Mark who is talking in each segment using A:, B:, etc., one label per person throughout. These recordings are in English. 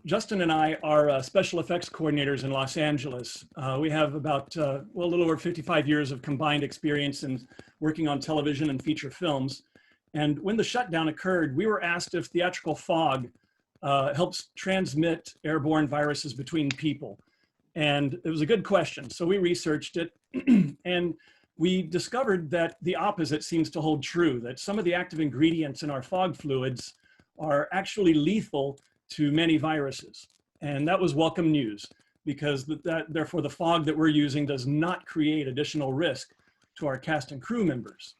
A: Justin and I are special effects coordinators in Los Angeles. We have about, well, a little over 55 years of combined experience in working on television and feature films. And when the shutdown occurred, we were asked if theatrical fog helps transmit airborne viruses between people. And it was a good question. So we researched it and we discovered that the opposite seems to hold true, that some of the active ingredients in our fog fluids are actually lethal to many viruses. And that was welcome news because therefore the fog that we're using does not create additional risk to our cast and crew members.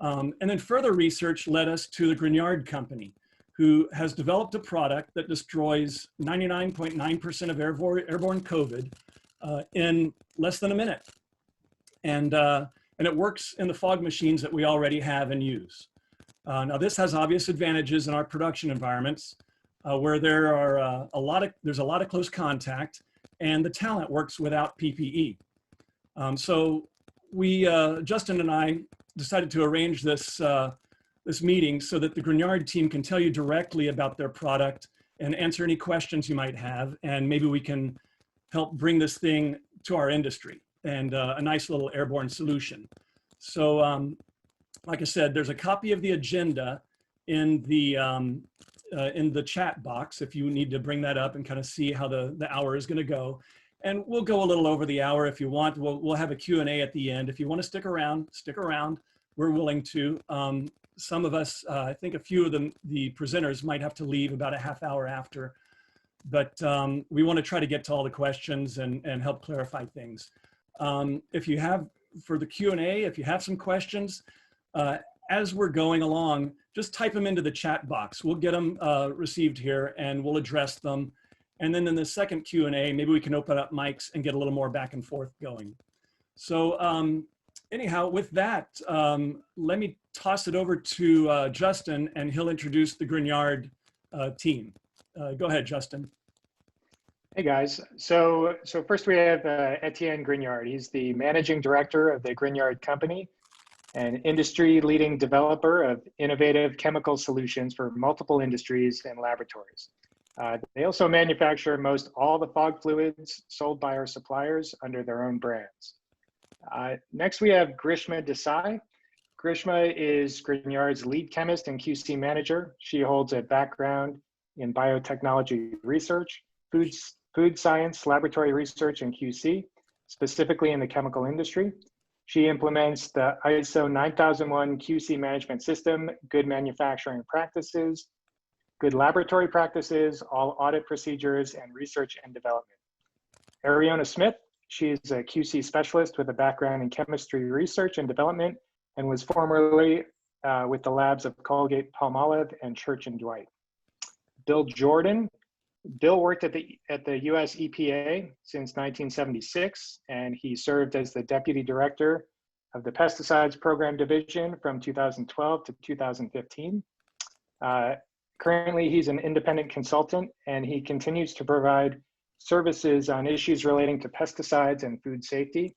A: And then further research led us to the Grignard Company, who has developed a product that destroys 99.9% of airborne COVID in less than a minute. And it works in the fog machines that we already have and use. Now this has obvious advantages in our production environments where there's a lot of close contact and the talent works without PPE. So we, Justin and I decided to arrange this, this meeting so that the Grignard team can tell you directly about their product and answer any questions you might have. And maybe we can help bring this thing to our industry and a nice little airborne solution. So like I said, there's a copy of the agenda in the chat box if you need to bring that up and kind of see how the hour is going to go. And we'll go a little over the hour if you want. We'll have a Q&A at the end. If you want to stick around, stick around. We're willing to. Some of us, I think a few of the presenters might have to leave about a half hour after. But we want to try to get to all the questions and help clarify things. If you have, for the Q&A, if you have some questions, as we're going along, just type them into the chat box. We'll get them received here and we'll address them. And then in the second Q&A, maybe we can open up mics and get a little more back and forth going. So anyhow, with that, let me toss it over to Justin and he'll introduce the Grignard team. Go ahead, Justin.
B: Hey guys, so first we have Etienne Grignard. He's the managing director of the Grignard Company, an industry-leading developer of innovative chemical solutions for multiple industries and laboratories. They also manufacture most all the fog fluids sold by our suppliers under their own brands. Next we have Grishma Desai. Grishma is Grignard's lead chemist and QC manager. She holds a background in biotechnology research, food science, laboratory research, and QC, specifically in the chemical industry. She implements the ISO 9001 QC management system, good manufacturing practices, good laboratory practices, all audit procedures, and research and development. Ariona Smith, she is a QC specialist with a background in chemistry research and development and was formerly with the labs of Colgate-Palmolive and Church & Dwight. Bill Jordan. Bill worked at the US EPA since 1976, and he served as the Deputy Director of the Pesticides Program Division from 2012 to 2015. Currently, he's an independent consultant, and he continues to provide services on issues relating to pesticides and food safety.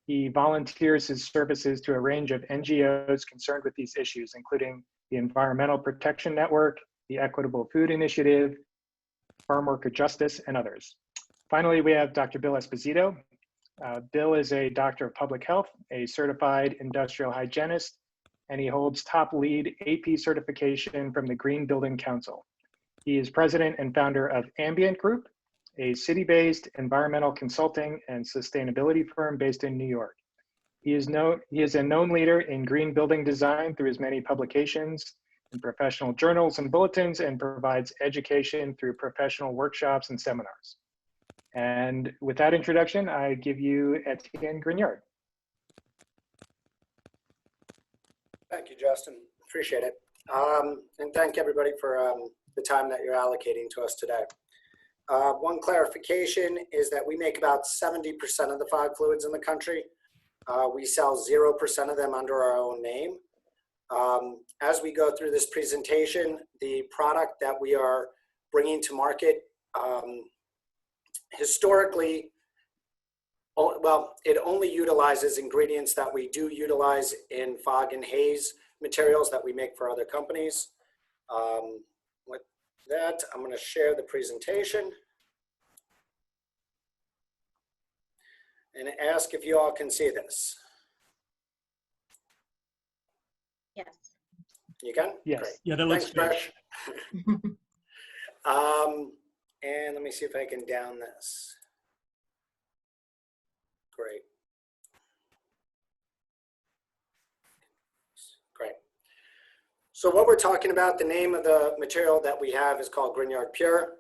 B: He volunteers his services to a range of NGOs concerned with these issues, including the Environmental Protection Network, the Equitable Food Initiative, Farm Worker Justice, and others. Finally, we have Dr. Bill Esposito. Bill is a doctor of public health, a certified industrial hygienist, and he holds top lead AP certification from the Green Building Council. He is president and founder of Ambient Group, a city-based environmental consulting and sustainability firm based in New York. He is a known leader in green building design through his many publications in professional journals and bulletins, and provides education through professional workshops and seminars. And with that introduction, I give you Etienne Grignard.
C: Thank you, Justin. Appreciate it. And thank everybody for the time that you're allocating to us today. One clarification is that we make about 70% of the fog fluids in the country. We sell 0% of them under our own name. As we go through this presentation, the product that we are bringing to market historically, well, it only utilizes ingredients that we do utilize in fog and haze materials that we make for other companies. that, I'm going to share the presentation and ask if you all can see this.
D: Yes.
C: You can?
B: Yes.
C: Great.
A: Yeah, that looks
C: Thanks,
A: good.
C: Fresh. And let me see if I can down this. Great. Great. So what we're talking about, the name of the material that we have is called Grignard Pure.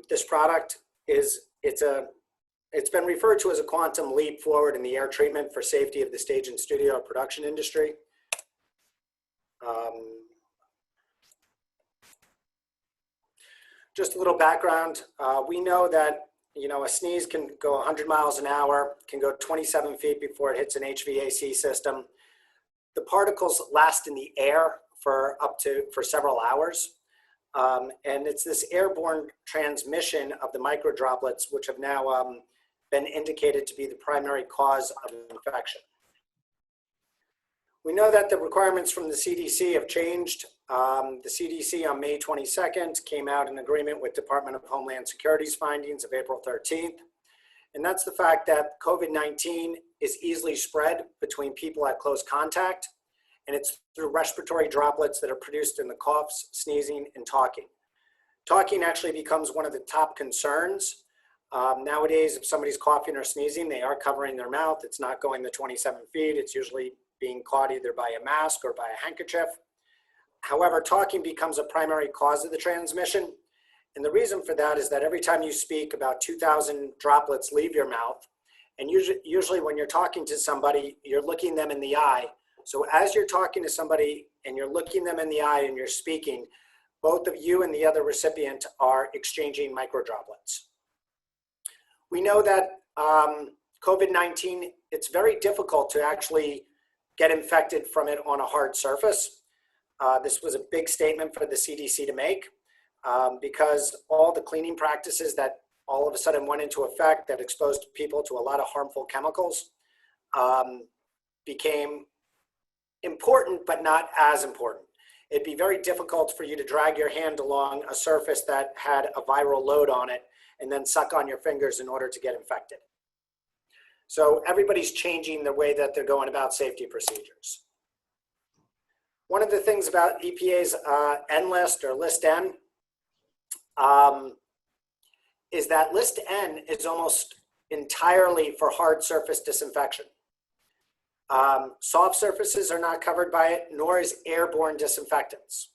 C: This product it's been referred to as a quantum leap forward in the air treatment for safety of the stage and studio production industry. Just a little background. We know that, you know, a sneeze can go 100 miles an hour, can go 27 feet before it hits an HVAC system. The particles last in the air for several hours. And it's this airborne transmission of the microdroplets, which have now been indicated to be the primary cause of infection. We know that the requirements from the CDC have changed. The CDC on May 22nd came out in agreement with Department of Homeland Security's findings of April 13th. And that's the fact that COVID-19 is easily spread between people at close contact, and it's through respiratory droplets that are produced in the coughs, sneezing, and talking. Talking actually becomes one of the top concerns. Nowadays, if somebody's coughing or sneezing, they are covering their mouth. It's not going the 27 feet. It's usually being caught either by a mask or by a handkerchief. However, talking becomes a primary cause of the transmission. And the reason for that is that every time you speak, about 2,000 droplets leave your mouth. And usually when you're talking to somebody, you're looking them in the eye. So as you're talking to somebody and you're looking them in the eye and you're speaking, both of you and the other recipient are exchanging microdroplets. We know that COVID-19, it's very difficult to actually get infected from it on a hard surface. This was a big statement for the CDC to make because all the cleaning practices that all of a sudden went into effect that exposed people to a lot of harmful chemicals became important, but not as important. It'd be very difficult for you to drag your hand along a surface that had a viral load on it and then suck on your fingers in order to get infected. So everybody's changing the way that they're going about safety procedures. One of the things about EPA's N list or list N is that list N is almost entirely for hard surface disinfection. Soft surfaces are not covered by it, nor is airborne disinfectants.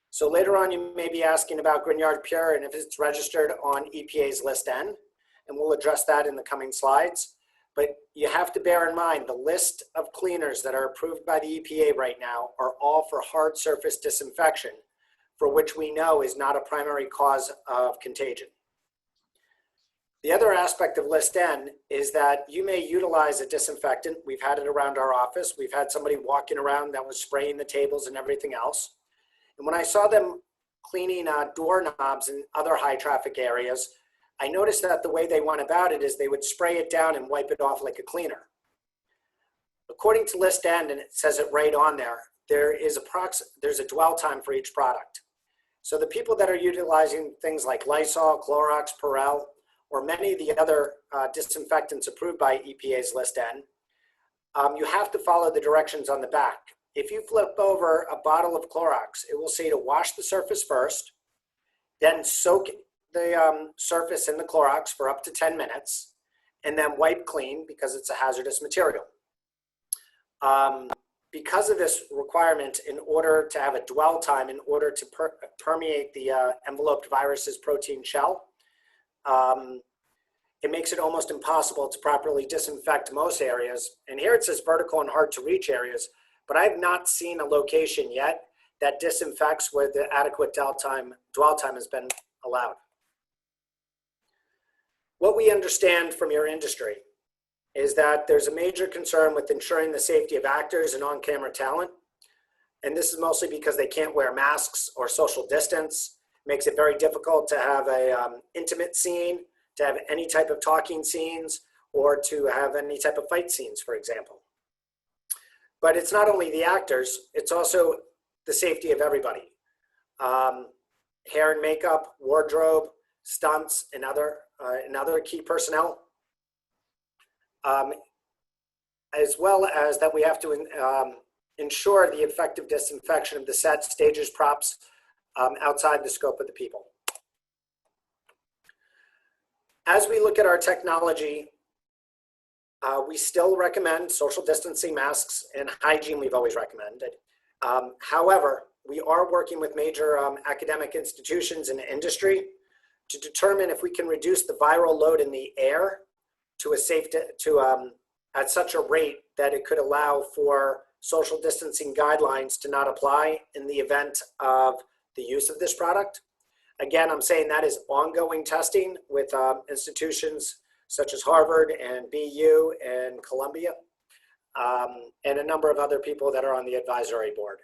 C: So later on, you may be asking about Grignard Pure and if it's registered on EPA's list N, and we'll address that in the coming slides. But you have to bear in mind the list of cleaners that are approved by the EPA right now are all for hard surface disinfection, for which we know is not a primary cause of contagion. The other aspect of list N is that you may utilize a disinfectant. We've had it around our office. We've had somebody walking around that was spraying the tables and everything else. And when I saw them cleaning doorknobs in other high traffic areas, I noticed that the way they went about it is they would spray it down and wipe it off like a cleaner. According to list N, and it says it right on there, there's a dwell time for each product. So the people that are utilizing things like Lysol, Clorox, Perel, or many of the other disinfectants approved by EPA's list N, you have to follow the directions on the back. If you flip over a bottle of Clorox, it will say to wash the surface first, then soak the surface in the Clorox for up to 10 minutes, and then wipe clean because it's a hazardous material. Because of this requirement, in order to have a dwell time, in order to permeate the enveloped virus's protein shell, it makes it almost impossible to properly disinfect most areas. And here it says vertical and hard to reach areas, but I've not seen a location yet that disinfects where the adequate dwell time has been allowed. What we understand from your industry is that there's a major concern with ensuring the safety of actors and on-camera talent. And this is mostly because they can't wear masks or social distance. It makes it very difficult to have an intimate scene, to have any type of talking scenes, or to have any type of fight scenes, for example. But it's not only the actors, it's also the safety of everybody. hair and makeup, wardrobe, stunts, and other key personnel. As well as that we have to ensure the effective disinfection of the sets, stages, props outside the scope of the people. As we look at our technology, we still recommend social distancing, masks, and hygiene we've always recommended. However, we are working with major academic institutions and industry to determine if we can reduce the viral load in the air to at such a rate that it could allow for social distancing guidelines to not apply in the event of the use of this product. Again, I'm saying that is ongoing testing with institutions such as Harvard and BU and Columbia, and a number of other people that are on the advisory board.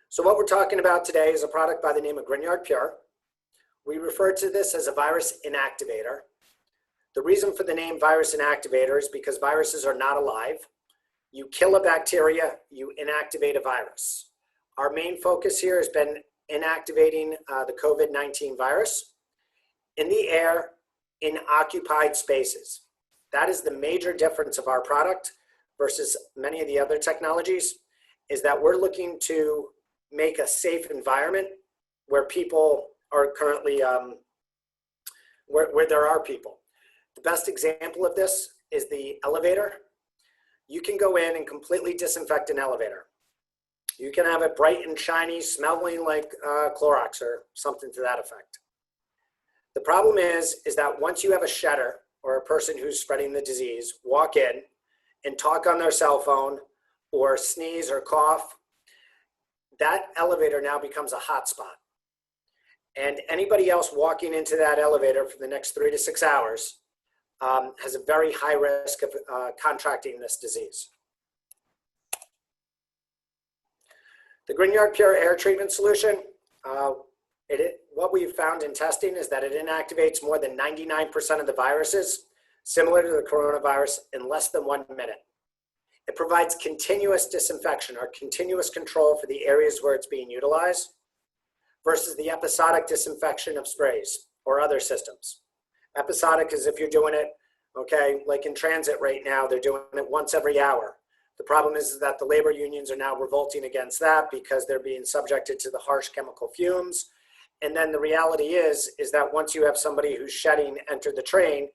C: So what we're talking about today is a product by the name of Grignard Pure. We refer to this as a virus inactivator. The reason for the name virus inactivator is because viruses are not alive. You kill a bacteria, you inactivate a virus. Our main focus here has been inactivating the COVID-19 virus in the air, in occupied spaces. That is the major difference of our product versus many of the other technologies, is that we're looking to make a safe environment where people are currently, where there are people. The best example of this is the elevator. You can go in and completely disinfect an elevator. You can have it bright and shiny, smelling like Clorox or something to that effect. The problem is that once you have a shedder or a person who's spreading the disease walk in and talk on their cell phone or sneeze or cough, that elevator now becomes a hotspot. And anybody else walking into that elevator for the next 3 to 6 hours has a very high risk of contracting this disease. The Grignard Pure Air Treatment Solution, what we've found in testing is that it inactivates more than 99% of the viruses, similar to the coronavirus, in less than 1 minute. It provides continuous disinfection or continuous control for the areas where it's being utilized versus the episodic disinfection of sprays or other systems. Episodic is if you're doing it, okay, like in transit right now, they're doing it once every hour. The problem is that the labor unions are now revolting against that because they're being subjected to the harsh chemical fumes. And then the reality is that once you have somebody who's shedding enter the train,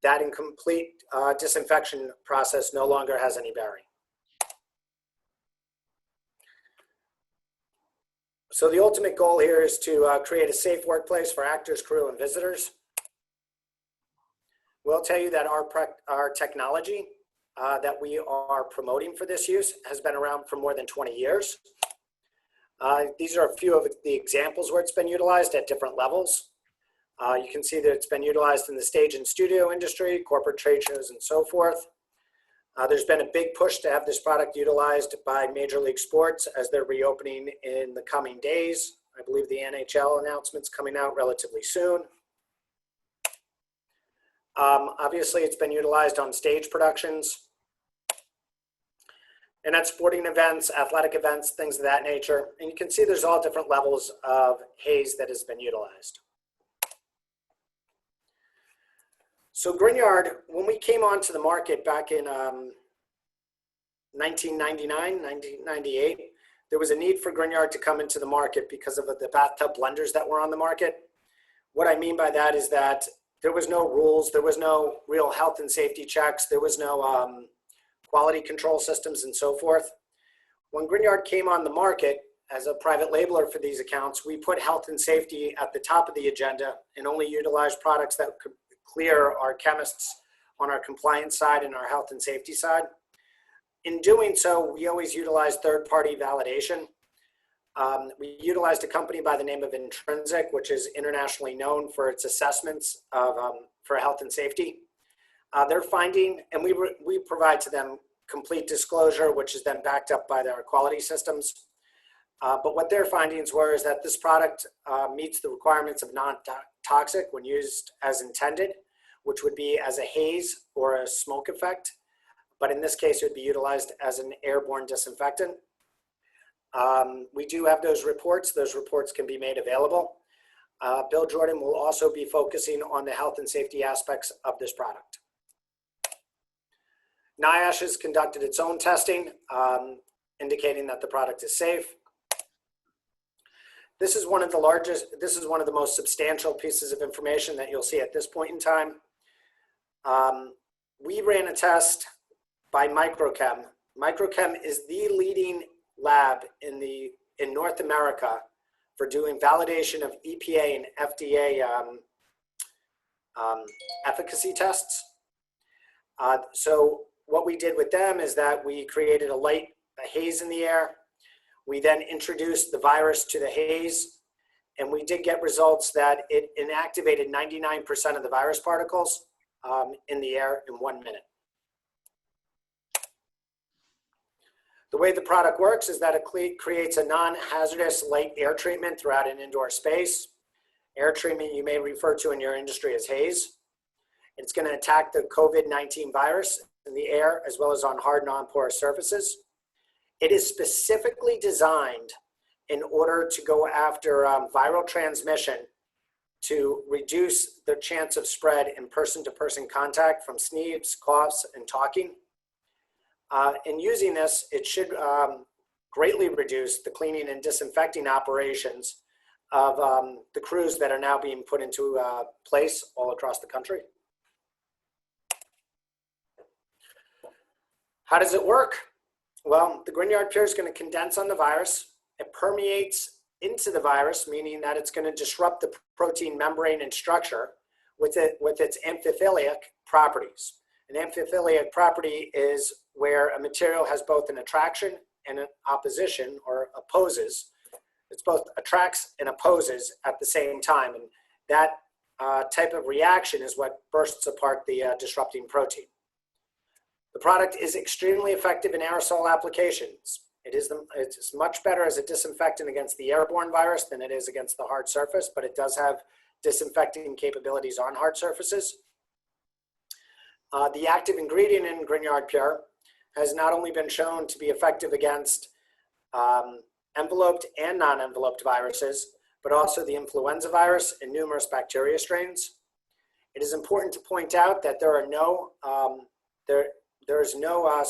C: that incomplete disinfection process no longer has any bearing. So the ultimate goal here is to create a safe workplace for actors, crew, and visitors. We'll tell you that our technology that we are promoting for this use has been around for more than 20 years. These are a few of the examples where it's been utilized at different levels. You can see that it's been utilized in the stage and studio industry, corporate trade shows, and so forth. There's been a big push to have this product utilized by Major League Sports as they're reopening in the coming days. I believe the NHL announcement's coming out relatively soon. Obviously, it's been utilized on stage productions and at sporting events, athletic events, things of that nature. And you can see there's all different levels of haze that has been utilized. So Grignard, when we came onto the market back in 1999, 1998, there was a need for Grignard to come into the market because of the bathtub blenders that were on the market. What I mean by that is that there was no rules, there was no real health and safety checks, there was no quality control systems and so forth. When Grignard came on the market as a private labeler for these accounts, we put health and safety at the top of the agenda and only utilized products that could clear our chemists on our compliance side and our health and safety side. In doing so, we always utilize third-party validation. We utilized a company by the name of Intrinsic, which is internationally known for its assessments of, for health and safety. They're finding, and we provide to them complete disclosure, which is then backed up by their quality systems. But what their findings were is that this product meets the requirements of non-toxic when used as intended, which would be as a haze or a smoke effect. But in this case, it would be utilized as an airborne disinfectant. We do have those reports. Those reports can be made available. Bill Jordan will also be focusing on the health and safety aspects of this product. NIOSH has conducted its own testing, indicating that the product is safe. This is one of the most substantial pieces of information that you'll see at this point in time. We ran a test by Microchem. Microchem is the leading lab in North America for doing validation of EPA and FDA efficacy tests. So what we did with them is that we created a haze in the air. We then introduced the virus to the haze, and we did get results that it inactivated 99% of the virus particles in the air in 1 minute. The way the product works is that it creates a non-hazardous light air treatment throughout an indoor space. Air treatment you may refer to in your industry as haze. It's going to attack the COVID-19 virus in the air as well as on hard non-porous surfaces. It is specifically designed in order to go after viral transmission to reduce the chance of spread in person-to-person contact from sneezes, coughs, and talking. In using this, it should greatly reduce the cleaning and disinfecting operations of the crews that are now being put into place all across the country. How does it work? Well, the Grignard Pure is going to condense on the virus. It permeates into the virus, meaning that it's going to disrupt the protein membrane and structure with its amphiphilic properties. An amphiphilic property is where a material has both an attraction and an opposition, or opposes. It's both attracts and opposes at the same time. And that type of reaction is what bursts apart the disrupting protein. The product is extremely effective in aerosol applications. It's much better as a disinfectant against the airborne virus than it is against the hard surface, but it does have disinfecting capabilities on hard surfaces. The active ingredient in Grignard Pure has not only been shown to be effective against enveloped and non-enveloped viruses, but also the influenza virus and numerous bacteria strains. It is important to point out that there is no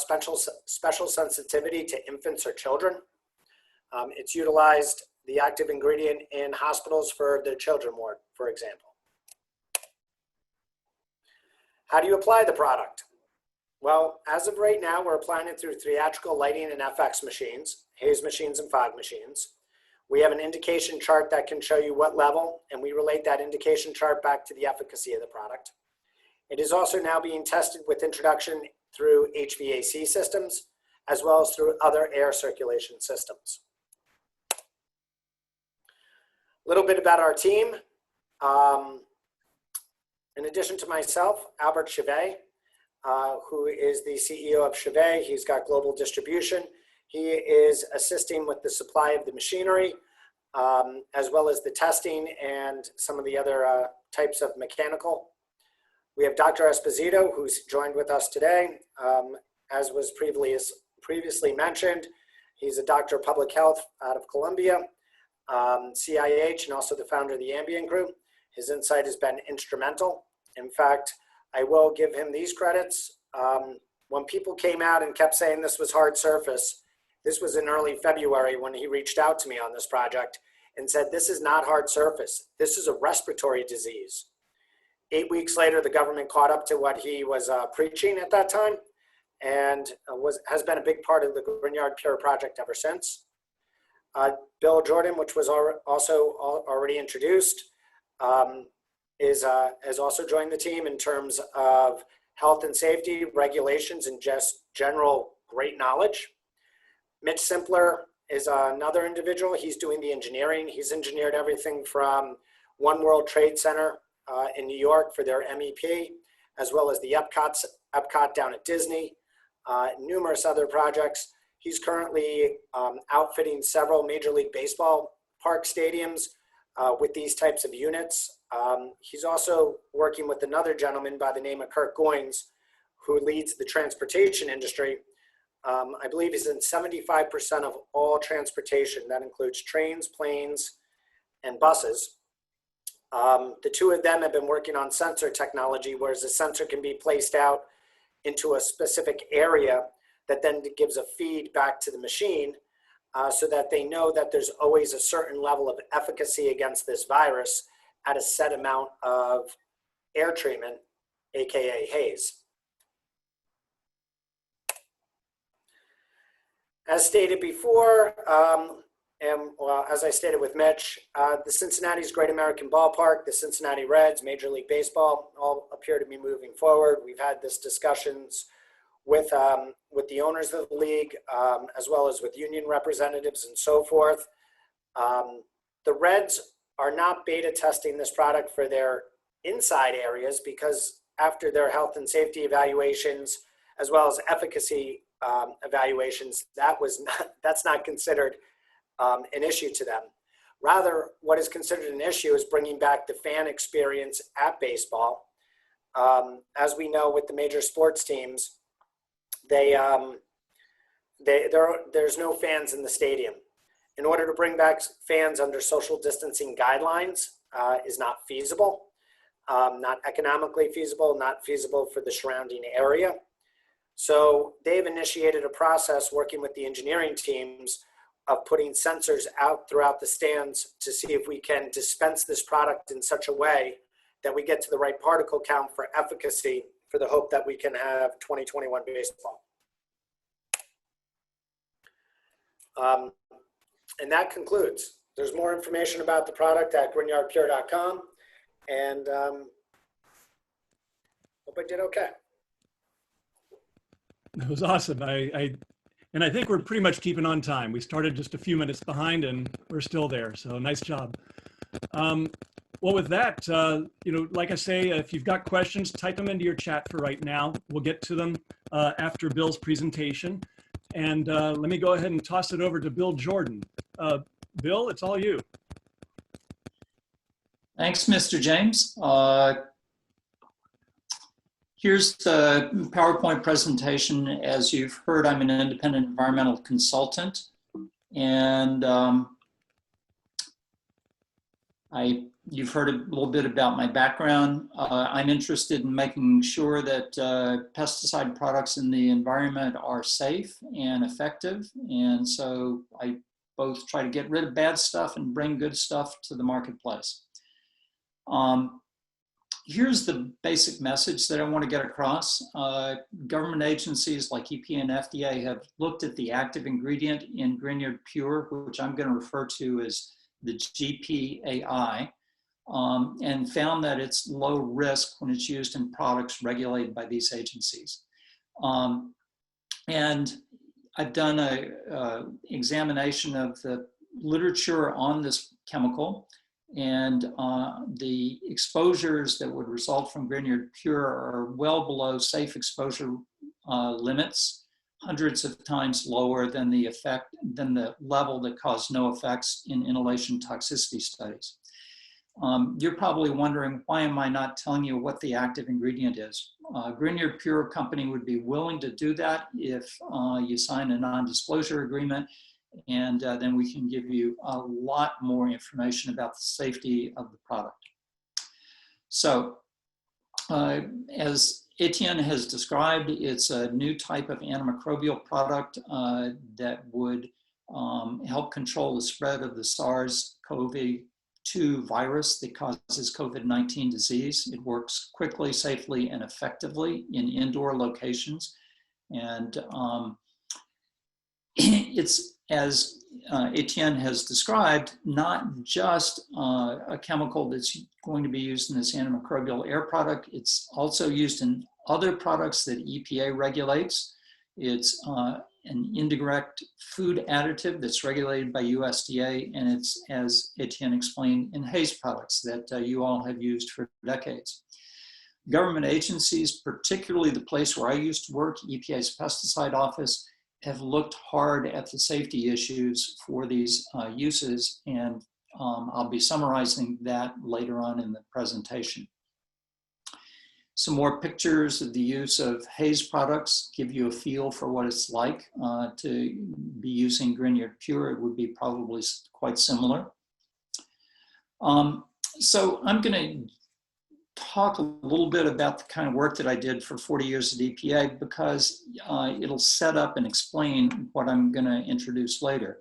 C: special sensitivity to infants or children. It's utilized, the active ingredient, in hospitals for the children ward, for example. How do you apply the product? Well, as of right now, we're applying it through theatrical lighting and FX machines, haze machines and fog machines. We have an indication chart that can show you what level, and we relate that indication chart back to the efficacy of the product. It is also now being tested with introduction through HVAC systems, as well as through other air circulation systems. A little bit about our team. In addition to myself, Albert Chevet, who is the CEO of Chevet, he's got global distribution. He is assisting with the supply of the machinery, as well as the testing and some of the other types of mechanical. We have Dr. Esposito, who's joined with us today. As was previously mentioned, he's a doctor of public health out of Columbia, CIH, and also the founder of the Ambient Group. His insight has been instrumental. In fact, I will give him these credits. When people came out and kept saying this was hard surface, this was in early February when he reached out to me on this project and said, this is not hard surface. This is a respiratory disease. 8 weeks later, the government caught up to what he was preaching at that time, and has been a big part of the Grignard Pure project ever since. Bill Jordan, which was also already introduced, has also joined the team in terms of health and safety, regulations, and just general great knowledge. Mitch Simpler is another individual. He's doing the engineering. He's engineered everything from One World Trade Center in New York for their MEP, as well as the Epcot down at Disney, numerous other projects. He's currently outfitting several Major League Baseball park stadiums with these types of units. He's also working with another gentleman by the name of Kirk Goins, who leads the transportation industry I believe is in 75% of all transportation. That includes trains, planes, and buses. The two of them have been working on sensor technology, whereas the sensor can be placed out into a specific area that then gives a feed back to the machine so that they know that there's always a certain level of efficacy against this virus at a set amount of air treatment, AKA haze. As stated before, as I stated with Mitch, the Cincinnati's Great American Ballpark, the Cincinnati Reds, Major League Baseball, all appear to be moving forward. We've had this discussions with the owners of the league, as well as with union representatives and so forth. The Reds are not beta testing this product for their inside areas because after their health and safety evaluations, as well as efficacy evaluations, that's not considered an issue to them. Rather, what is considered an issue is bringing back the fan experience at baseball. As we know with the major sports teams, there's no fans in the stadium. In order to bring back fans under social distancing guidelines is not feasible, not economically feasible, not feasible for the surrounding area. So they've initiated a process working with the engineering teams of putting sensors out throughout the stands to see if we can dispense this product in such a way that we get to the right particle count for efficacy for the hope that we can have 2021 baseball. And that concludes. There's more information about the product at grignardpure.com, and hope I did okay.
A: That was awesome. And I think we're pretty much keeping on time. We started just a few minutes behind and we're still there. So nice job. Well, with that, like I say, if you've got questions, type them into your chat for right now. We'll get to them after Bill's presentation. And let me go ahead and toss it over to Bill Jordan. Bill, it's all you.
D: Thanks, Mr. James. Here's the PowerPoint presentation. As you've heard, I'm an independent environmental consultant, and you've heard a little bit about my background. I'm interested in making sure that pesticide products in the environment are safe and effective, and so I both try to get rid of bad stuff and bring good stuff to the marketplace. Here's the basic message that I want to get across. Government agencies like EPA and FDA have looked at the active ingredient in Grignard Pure, which I'm going to refer to as the GPAI, and found that it's low risk when it's used in products regulated by these agencies. And I've done an examination of the literature on this chemical, and the exposures that would result from Grignard Pure are well below safe exposure limits, hundreds of times lower than the level that caused no effects in inhalation toxicity studies. You're probably wondering, why am I not telling you what the active ingredient is? Grignard Pure Company would be willing to do that if you sign a non-disclosure agreement, and then we can give you a lot more information about the safety of the product. So, as Etienne has described, it's a new type of antimicrobial product that would help control the spread of the SARS-CoV-2 virus that causes COVID-19 disease. It works quickly, safely, and effectively in indoor locations. And it's, as Etienne has described, not just a chemical that's going to be used in this antimicrobial air product. It's also used in other products that EPA regulates. It's an indirect food additive that's regulated by USDA, and it's, as Etienne explained, in haze products that you all have used for decades. Government agencies, particularly the place where I used to work, EPA's pesticide office, have looked hard at the safety issues for these uses, and I'll be summarizing that later on in the presentation. Some more pictures of the use of Hays products give you a feel for what it's like to be using Grignard Pure. It would be probably quite similar. So I'm going to talk a little bit about the kind of work that I did for 40 years at EPA, because it'll set up and explain what I'm going to introduce later.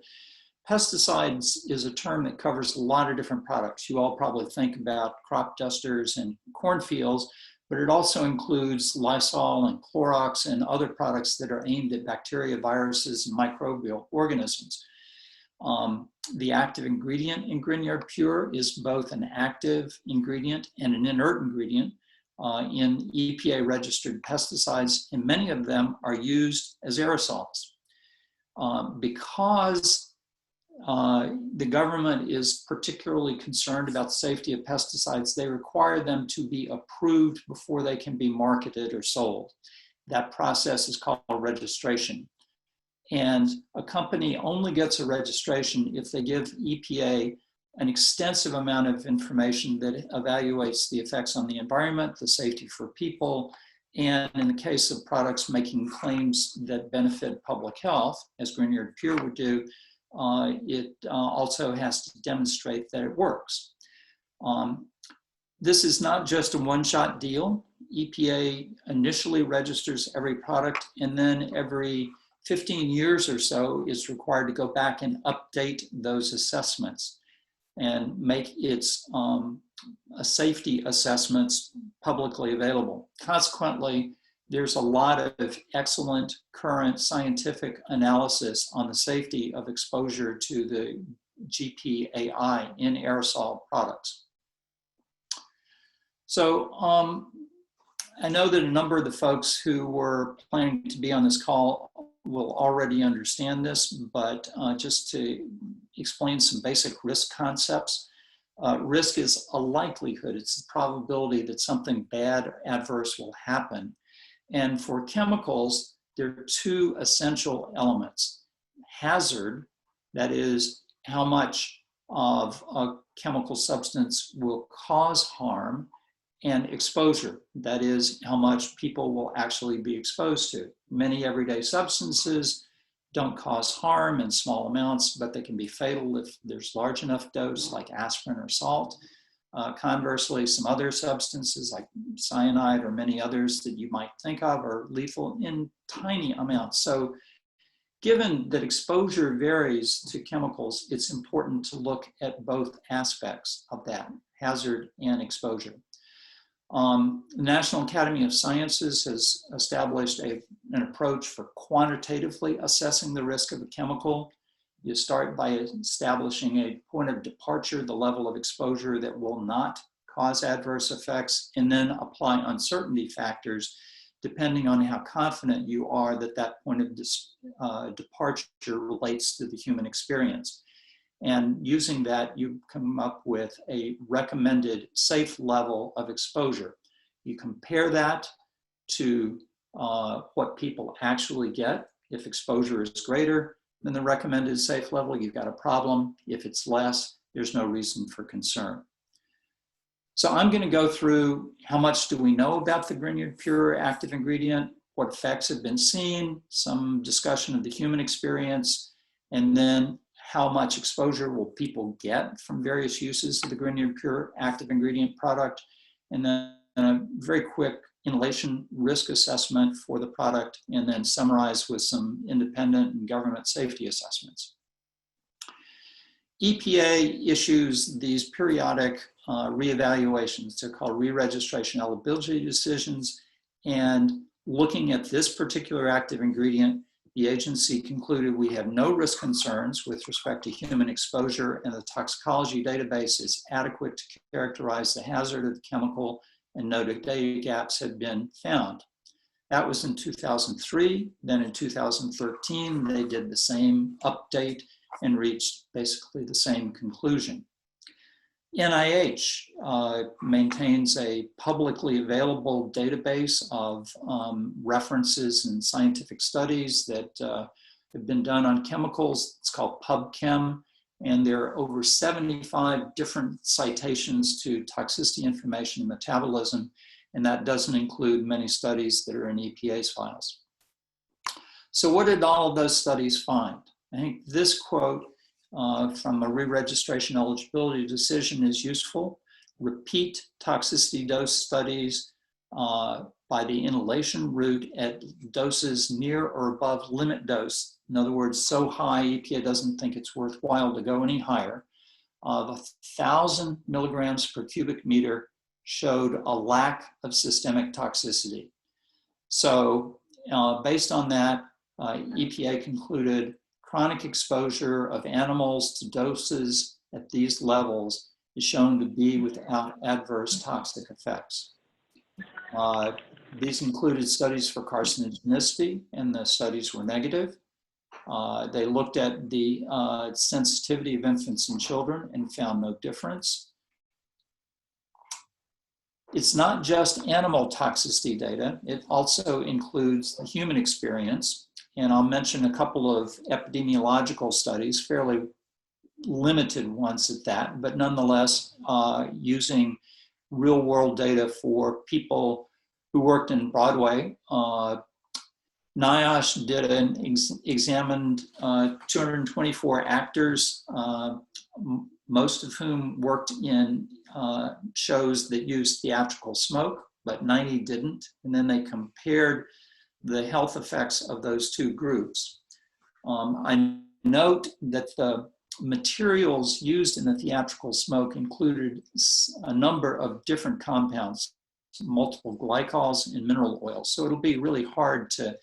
D: Pesticides is a term that covers a lot of different products. You all probably think about crop dusters and cornfields, but it also includes Lysol and Clorox and other products that are aimed at bacteria, viruses, and microbial organisms. The active ingredient in Grignard Pure is both an active ingredient and an inert ingredient in EPA-registered pesticides, and many of them are used as aerosols. Because the government is particularly concerned about the safety of pesticides, they require them to be approved before they can be marketed or sold. That process is called registration. And a company only gets a registration if they give EPA an extensive amount of information that evaluates the effects on the environment, the safety for people, and in the case of products making claims that benefit public health, as Grignard Pure would do, it also has to demonstrate that it works. This is not just a one-shot deal. EPA initially registers every product, and then every 15 years or so is required to go back and update those assessments and make its safety assessments publicly available. Consequently, there's a lot of excellent current scientific analysis on the safety of exposure to the GPAI in aerosol products. So I know that a number of the folks who were planning to be on this call will already understand this, but just to explain some basic risk concepts. Risk is a likelihood. It's the probability that something bad or adverse will happen. And for chemicals, there are two essential elements. Hazard, that is how much of a chemical substance will cause harm, and exposure, that is how much people will actually be exposed to. Many everyday substances don't cause harm in small amounts, but they can be fatal if there's large enough dose, like aspirin or salt. Conversely, some other substances like cyanide or many others that you might think of are lethal in tiny amounts. So given that exposure varies to chemicals, it's important to look at both aspects of that, hazard and exposure. The National Academy of Sciences has established an approach for quantitatively assessing the risk of a chemical. You start by establishing a point of departure, the level of exposure that will not cause adverse effects, and then apply uncertainty factors depending on how confident you are that that point of departure relates to the human experience. And using that, you come up with a recommended safe level of exposure. You compare that to what people actually get. If exposure is greater than the recommended safe level, you've got a problem. If it's less, there's no reason for concern. So I'm going to go through how much do we know about the Grignard Pure active ingredient, what effects have been seen, some discussion of the human experience, and then how much exposure will people get from various uses of the Grignard Pure active ingredient product, and then a very quick inhalation risk assessment for the product, and then summarize with some independent and government safety assessments. EPA issues these periodic reevaluations. They're called re-registration eligibility decisions, and looking at this particular active ingredient, the agency concluded we have no risk concerns with respect to human exposure, and the toxicology database is adequate to characterize the hazard of the chemical, and no data gaps had been found. That was in 2003. Then in 2013, they did the same update and reached basically the same conclusion. NIH maintains a publicly available database of references and scientific studies that have been done on chemicals. It's called PubChem, and there are over 75 different citations to toxicity information and metabolism. and that doesn't include many studies that are in EPA's files. So what did all of those studies find? I think this quote from a re-registration eligibility decision is useful. Repeat toxicity dose studies by the inhalation route at doses near or above limit dose. In other words, so high EPA doesn't think it's worthwhile to go any higher. Of 1,000 milligrams per cubic meter showed a lack of systemic toxicity. So based on that, EPA concluded chronic exposure of animals to doses at these levels is shown to be without adverse toxic effects. These included studies for carcinogenicity, and the studies were negative. They looked at the sensitivity of infants and children and found no difference. It's not just animal toxicity data, it also includes the human experience. And I'll mention a couple of epidemiological studies, fairly limited ones at that, but nonetheless using real world data for people who worked in Broadway. NIOSH did examined 224 actors, most of whom worked in shows that used theatrical smoke, but 90 didn't. And then they compared the health effects of those two groups. I note that the materials used in the theatrical smoke included a number of different compounds, multiple glycols and mineral oils. So it'll be really hard to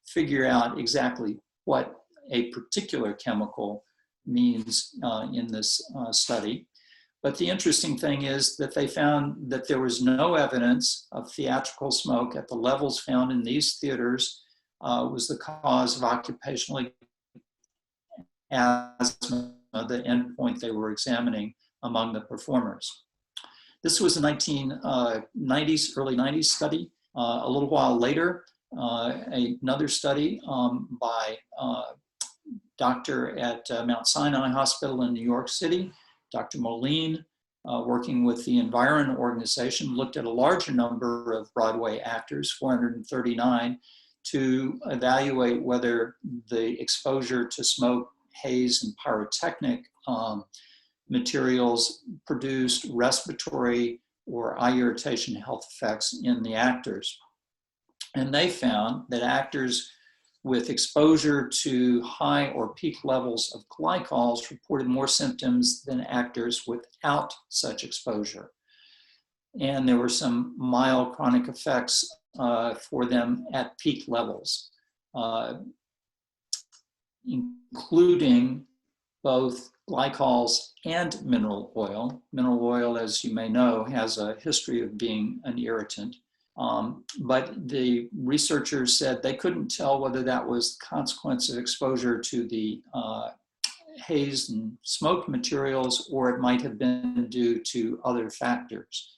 D: figure out exactly what a particular chemical means in this study. But the interesting thing is that they found that there was no evidence of theatrical smoke at the levels found in these theaters was the cause of occupational asthma, the endpoint they were examining among the performers. This was a 1990s, early 90s study. A little while later, another study by a doctor at Mount Sinai Hospital in New York City, Dr. Moline, working with the Environ organization, looked at a larger number of Broadway actors, 439, to evaluate whether the exposure to smoke, haze, and pyrotechnic materials produced respiratory or eye irritation health effects in the actors. And they found that actors with exposure to high or peak levels of glycols reported more symptoms than actors without such exposure. And there were some mild chronic effects for them at peak levels, including both glycols and mineral oil. Mineral oil, as you may know, has a history of being an irritant. But the researchers said they couldn't tell whether that was the consequence of exposure to the haze and smoke materials, or it might have been due to other factors.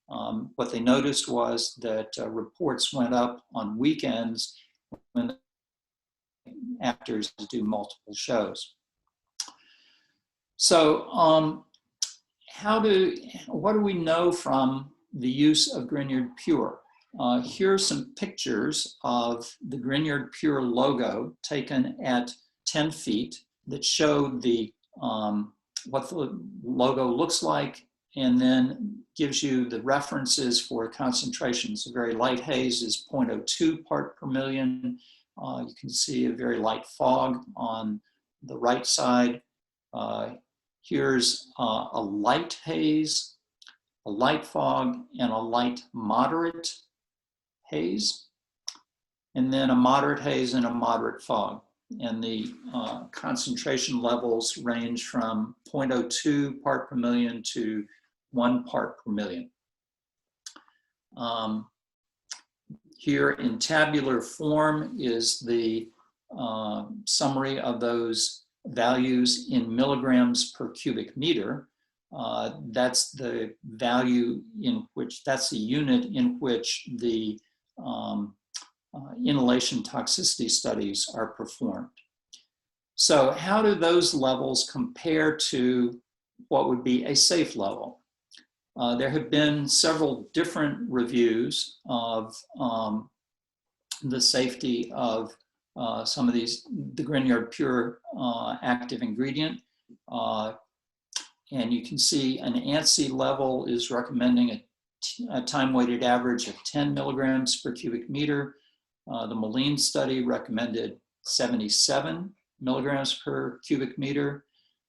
D: What they noticed was that reports went up on weekends when actors do multiple shows. So what do we know from the use of Grignard Pure? Here are some pictures of the Grignard Pure logo taken at 10 feet that show the what the logo looks like, and then gives you the references for concentrations. A very light haze is 0.02 part per million. You can see a very light fog on the right side. Here's a light haze, a light fog, and a light moderate haze, and then a moderate haze and a moderate fog. And the concentration levels range from 0.02 part per million to 1 part per million. Here in tabular form is the summary of those values in milligrams per cubic meter. That's the value in which, that's the unit in which the inhalation toxicity studies are performed. So how do those levels compare to what would be a safe level? There have been several different reviews of the safety of some of these, the Grignard Pure active ingredient. And you can see an ANSI level is recommending a time-weighted average of 10 milligrams per cubic meter. The Moline study recommended 77 milligrams per cubic meter.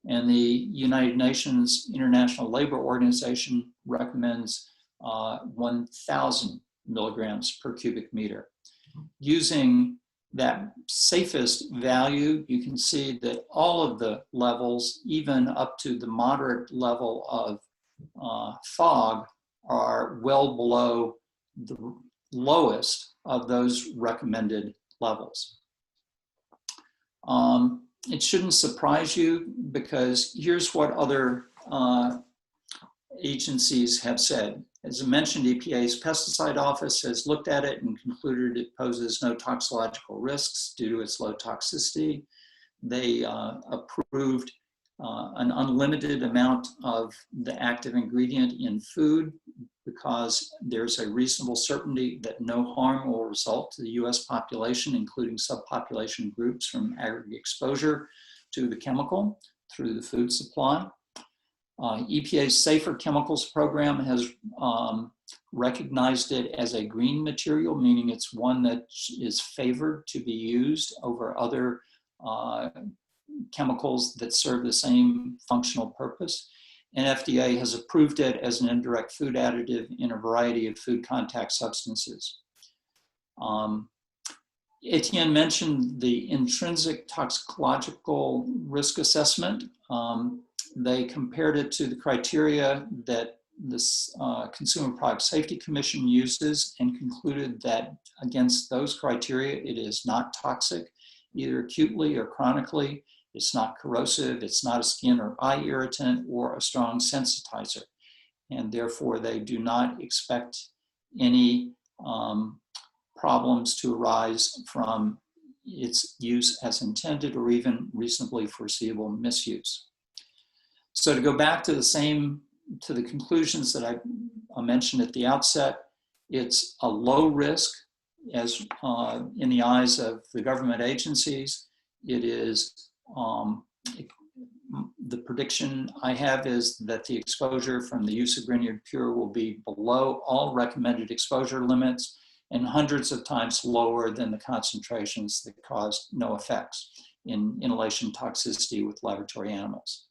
D: And the United Nations International Labor Organization recommends 1,000 milligrams per cubic meter. Using that safest value, you can see that all of the levels, even up to the moderate level of fog, are well below the lowest of those recommended levels. It shouldn't surprise you, because here's what other agencies have said. As I mentioned, EPA's pesticide office has looked at it and concluded it poses no toxicological risks due to its low toxicity. They approved an unlimited amount of the active ingredient in food because there's a reasonable certainty that no harm will result to the US population, including subpopulation groups, from aggregate exposure to the chemical through the food supply. EPA's Safer Chemicals Program has recognized it as a green material, meaning it's one that is favored to be used over other chemicals that serve the same functional purpose. And FDA has approved it as an indirect food additive in a variety of food contact substances. Etienne mentioned the intrinsic toxicological risk assessment. They compared it to the criteria that this Consumer Product Safety Commission uses and concluded that against those criteria, it is not toxic, either acutely or chronically. It's not corrosive, it's not a skin or eye irritant or a strong sensitizer. And therefore, they do not expect any problems to arise from its use as intended or even reasonably foreseeable misuse. So to go back to the conclusions that I mentioned at the outset, it's a low risk as in the eyes of the government agencies. It is, the prediction I have is that the exposure from the use of Grignard Pure will be below all recommended exposure limits and hundreds of times lower than the concentrations that caused no effects in inhalation toxicity with laboratory animals.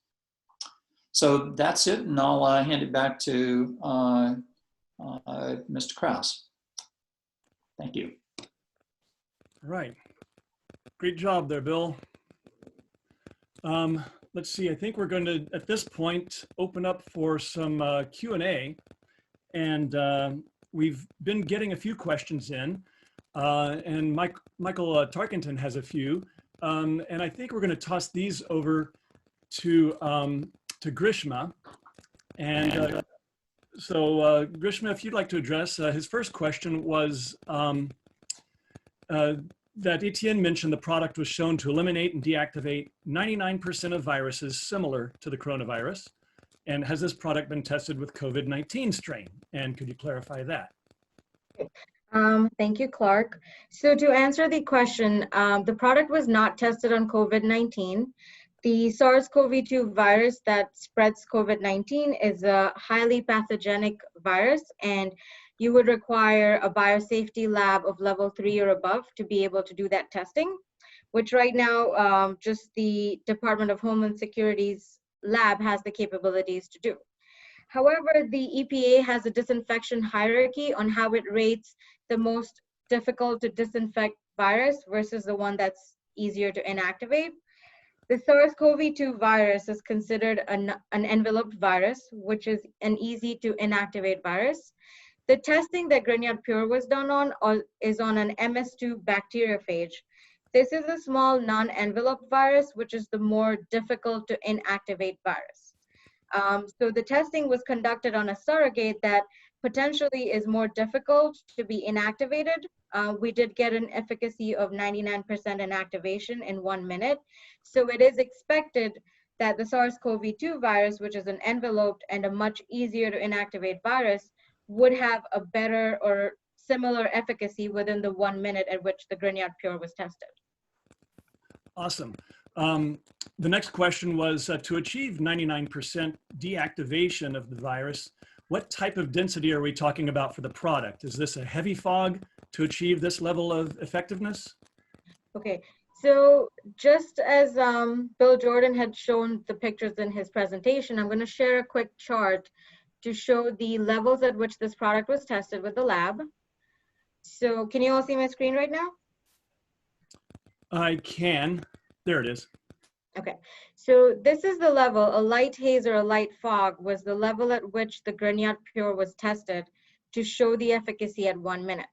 D: So that's it, and I'll hand it back to Mr. Krause. Thank you.
A: All right. Great job there, Bill. Let's see, I think we're going to, at this point, open up for some Q&A. And we've been getting a few questions in, and Michael Tarkenton has a few. And I think we're going to toss these over to Grishma. And so Grishma, if you'd like to address, his first question was that Etienne mentioned the product was shown to eliminate and deactivate 99% of viruses similar to the coronavirus. And has this product been tested with COVID-19 strain? And could you clarify that?
E: Thank you, Clark. So to answer the question, the product was not tested on COVID-19. The SARS-CoV-2 virus that spreads COVID-19 is a highly pathogenic virus, and you would require a biosafety lab of level 3 or above to be able to do that testing, which right now just the Department of Homeland Security's lab has the capabilities to do. However, the EPA has a disinfection hierarchy on how it rates the most difficult to disinfect virus versus the one that's easier to inactivate. The SARS-CoV-2 virus is considered an enveloped virus, which is an easy to inactivate virus. The testing that Grignard Pure was done on is on an MS2 bacteriophage. This is a small non-enveloped virus, which is the more difficult to inactivate virus. So the testing was conducted on a surrogate that potentially is more difficult to be inactivated. We did get an efficacy of 99% inactivation in 1 minute. So it is expected that the SARS-CoV-2 virus, which is an enveloped and a much easier to inactivate virus, would have a better or similar efficacy within the 1 minute at which the Grignard Pure was tested.
A: Awesome. The next question was to achieve 99% deactivation of the virus, what type of density are we talking about for the product? Is this a heavy fog to achieve this level of effectiveness?
E: Okay, so just as Bill Jordan had shown the pictures in his presentation, I'm going to share a quick chart to show the levels at which this product was tested with the lab. So can you all see my screen right now?
A: I can. There it is.
E: Okay, so this is the level, a light haze or a light fog was the level at which the Grignard Pure was tested to show the efficacy at 1 minute.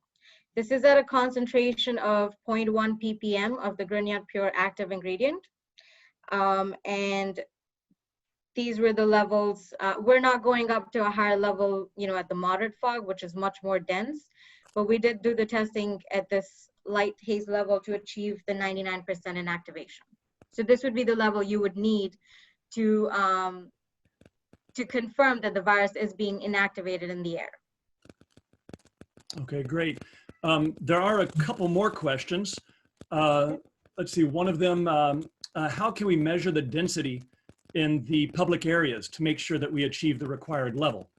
E: This is at a concentration of 0.1 ppm of the Grignard Pure active ingredient. And these were the levels. We're not going up to a higher level, at the moderate fog, which is much more dense, but we did do the testing at this light haze level to achieve the 99% inactivation. So this would be the level you would need to confirm that the virus is being inactivated in the air.
A: Okay, great. There are a couple more questions. Let's see, one of them, how can we measure the density in the public areas to make sure that we achieve the required level?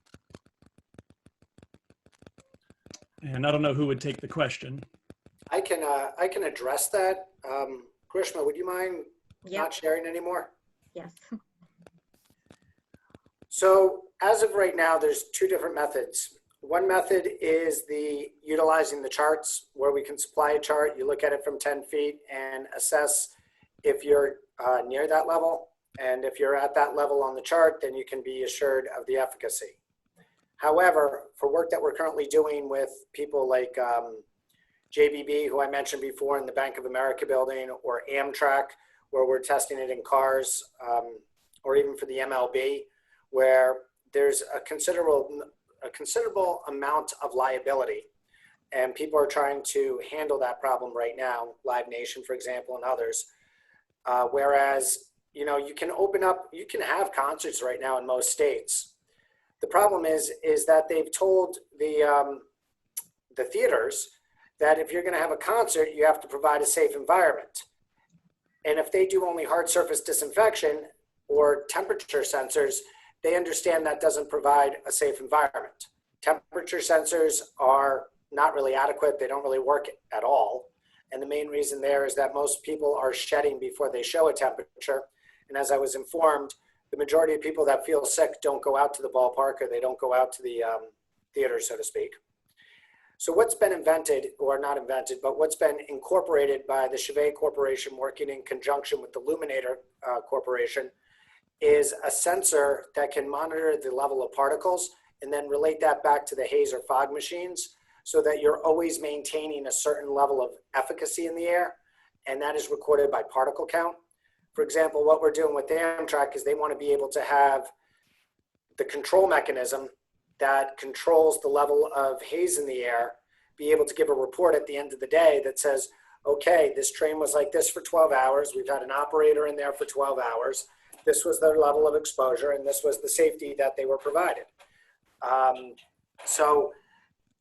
A: And I don't know who would take the question.
C: I can address that. Grishma, would you mind not sharing anymore?
E: Yes.
C: So as of right now, there's two different methods. One method is utilizing the charts where we can supply a chart. You look at it from 10 feet and assess if you're near that level. And if you're at that level on the chart, then you can be assured of the efficacy. However, for work that we're currently doing with people like JBB, who I mentioned before in the Bank of America building, or Amtrak, where we're testing it in cars, or even for the MLB, where there's a considerable amount of liability, and people are trying to handle that problem right now, Live Nation, for example, and others. Whereas, you can have concerts right now in most states. The problem is that they've told the theaters that if you're going to have a concert, you have to provide a safe environment. And if they do only hard surface disinfection or temperature sensors, they understand that doesn't provide a safe environment. Temperature sensors are not really adequate. They don't really work at all. And the main reason there is that most people are shedding before they show a temperature. And as I was informed, the majority of people that feel sick don't go out to the ballpark, or they don't go out to the theater, so to speak. So what's been invented, or not invented, but what's been incorporated by the Chevet Corporation working in conjunction with the Luminator Corporation is a sensor that can monitor the level of particles and then relate that back to the haze or fog machines so that you're always maintaining a certain level of efficacy in the air, and that is recorded by particle count. For example, what we're doing with Amtrak is they want to be able to have the control mechanism that controls the level of haze in the air, be able to give a report at the end of the day that says, okay, this train was like this for 12 hours. We've had an operator in there for 12 hours. This was their level of exposure, and this was the safety that they were provided. So